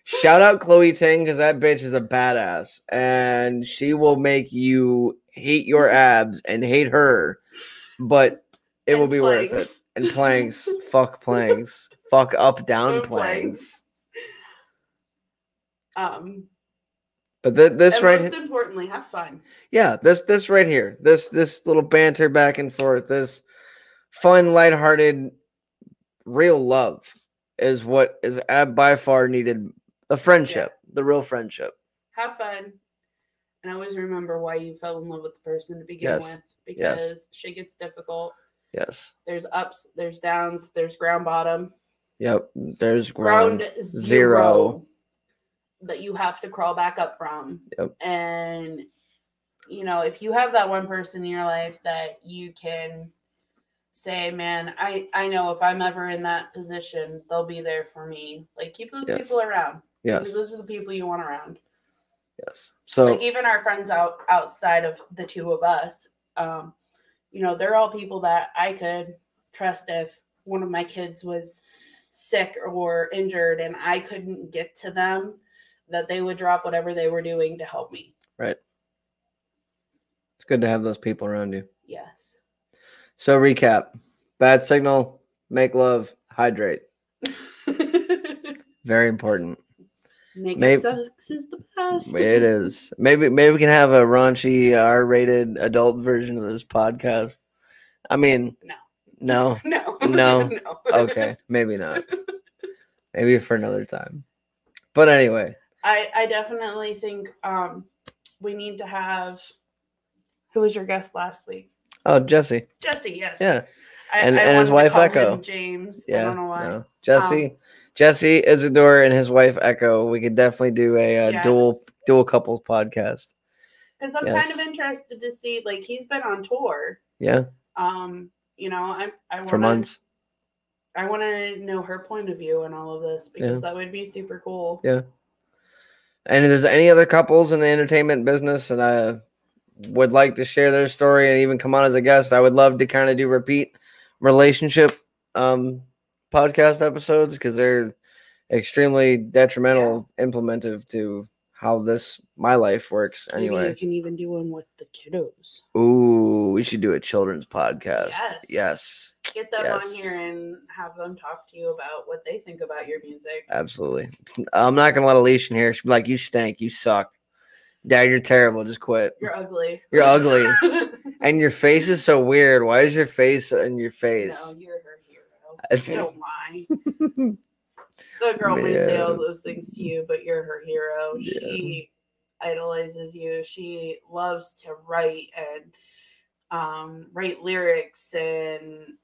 Speaker 3: Shout out Chloe Ting, because that bitch is a badass. And she will make you hate your abs and hate her. But it will be worth it. And planks. Fuck planks. Fuck up down planks. But this right here.
Speaker 2: Most importantly, have fun.
Speaker 3: Yeah, this right here. This little banter back and forth. This fun, lighthearted, real love is what is by far needed. The friendship, the real friendship.
Speaker 2: Have fun. And always remember why you fell in love with the person to begin with. Because shit gets difficult.
Speaker 3: Yes.
Speaker 2: There's ups, there's downs, there's ground bottom.
Speaker 3: Yep. There's ground zero
Speaker 2: that you have to crawl back up from.
Speaker 3: Yep.
Speaker 2: And, if you have that one person in your life that you can say, man, I know if I'm ever in that position, they'll be there for me. Like, keep those people around.
Speaker 3: Yes.
Speaker 2: Those are the people you want around.
Speaker 3: Yes. So,
Speaker 2: like, even our friends outside of the two of us, they're all people that I could trust if one of my kids was sick or injured and I couldn't get to them, that they would drop whatever they were doing to help me.
Speaker 3: Right. It's good to have those people around you.
Speaker 2: Yes.
Speaker 3: So recap. Bad signal, make love, hydrate. Very important.
Speaker 2: Makeup sex is the best.
Speaker 3: It is. Maybe we can have a raunchy R-rated adult version of this podcast. I mean, no. Okay, maybe not. Maybe for another time. But anyway,
Speaker 2: I definitely think we need to have. Who was your guest last week?
Speaker 3: Oh, Jesse.
Speaker 2: Jesse, yes.
Speaker 3: Yeah.
Speaker 2: I
Speaker 3: and his wife Echo.
Speaker 2: James.
Speaker 3: Yeah.
Speaker 2: I don't know why.
Speaker 3: No. Jesse, Isidore, and his wife Echo. We could definitely do a dual couples podcast.
Speaker 2: Because I'm kind of interested to see, like, he's been on tour.
Speaker 3: Yeah.
Speaker 2: I want
Speaker 3: for months.
Speaker 2: I want to know her point of view on all of this because that would be super cool.
Speaker 3: Yeah. And if there's any other couples in the entertainment business and I would like to share their story and even come on as a guest, I would love to kind of do repeat relationship podcast episodes because they're extremely detrimental, implementive to how my life works. Anyway,
Speaker 2: maybe you can even do one with the kiddos.
Speaker 3: Ooh, we should do a children's podcast.
Speaker 2: Yes. Get them on here and have them talk to you about what they think about your music.
Speaker 3: Absolutely. I'm not gonna let Alicia in here. She'll be like, "You stink. You suck. Dad, you're terrible. Just quit.
Speaker 2: You're ugly.
Speaker 3: You're ugly. And your face is so weird. Why is your face in your face?"
Speaker 2: No, you're her hero. Don't lie. The girl may say all those things to you, but you're her hero. Yeah. She idolizes you. She loves to write and write lyrics and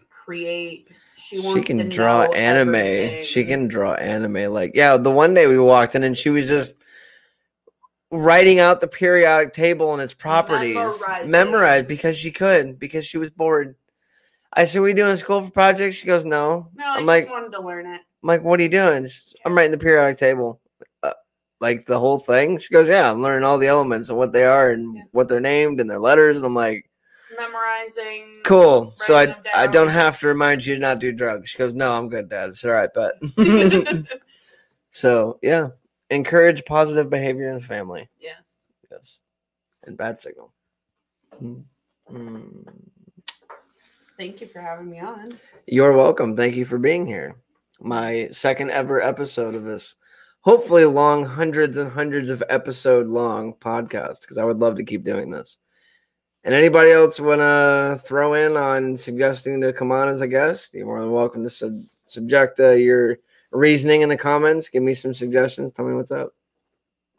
Speaker 2: create. She can draw anime. Everything.
Speaker 3: She can draw anime. Like, the one day we walked in and she was just writing out the periodic table and its properties. Memorized because she could, because she was bored. I said, "What are you doing in school for projects?" She goes, No,
Speaker 2: I just wanted to learn it.
Speaker 3: I'm like, "What are you doing?" Says, "I'm writing the periodic table." Like the whole thing? She goes, "Yeah, I'm learning all the elements and what they are and what they're named and their letters." And I'm like,
Speaker 2: memorizing.
Speaker 3: Cool. So I don't have to remind you to not do drugs. She goes, "No, I'm good, Dad." It's all right, but so encourage positive behavior in the family.
Speaker 2: Yes.
Speaker 3: And bad signal.
Speaker 2: Thank you for having me on.
Speaker 3: You're welcome. Thank you for being here. My second ever episode of this hopefully long, hundreds and hundreds of episode long podcast, because I would love to keep doing this. And anybody else want to throw in on suggesting to come on as a guest, you're more than welcome to Subject your reasoning in the comments. Give me some suggestions. Tell me what's up.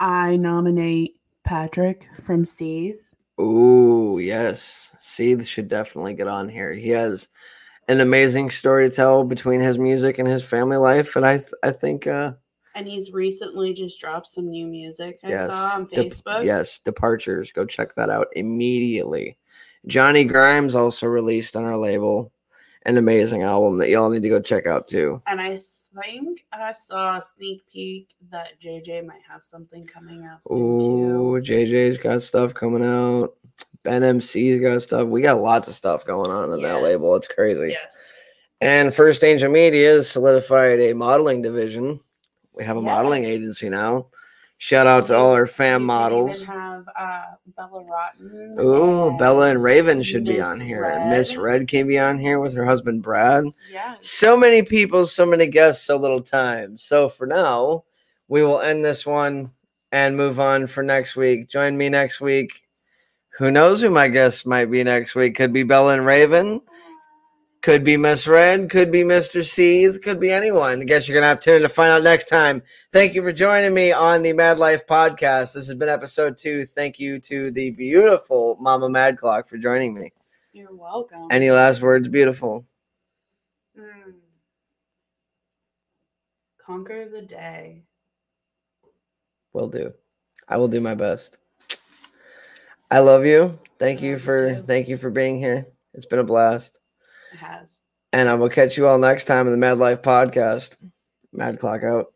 Speaker 2: I nominate Patrick from Seethe.
Speaker 3: Ooh, yes. Seethe should definitely get on here. He has an amazing story to tell between his music and his family life, and I think
Speaker 2: and he's recently just dropped some new music I saw on Facebook.
Speaker 3: Yes, Departures. Go check that out immediately. Johnny Grimes also released on our label an amazing album that y'all need to go check out too.
Speaker 2: And I think I saw a sneak peek that JJ might have something coming out soon too.
Speaker 3: JJ's got stuff coming out. Ben MC's got stuff. We got lots of stuff going on in that label. It's crazy.
Speaker 2: Yes.
Speaker 3: And First Angel Media has solidified a modeling division. We have a modeling agency now. Shout out to all our fan models.
Speaker 2: We even have Bella Rotten.
Speaker 3: Ooh, Bella and Raven should be on here. Miss Red can be on here with her husband Brad.
Speaker 2: Yeah.
Speaker 3: So many people, so many guests, so little time. So for now, we will end this one and move on for next week. Join me next week. Who knows who my guests might be next week? Could be Bella and Raven. Could be Miss Red, could be Mr. Seethe, could be anyone. I guess you're going to have to tune in to find out next time. Thank you for joining me on the MadLife podcast. This has been episode 2. Thank you to the beautiful Mama MadClock for joining me.
Speaker 2: You're welcome.
Speaker 3: Any last words, beautiful?
Speaker 2: Conquer the day.
Speaker 3: Will do. I will do my best. I love you. Thank you for being here. It's been a blast.
Speaker 2: It has.
Speaker 3: And I will catch you all next time in the MadLife podcast. MadClock out.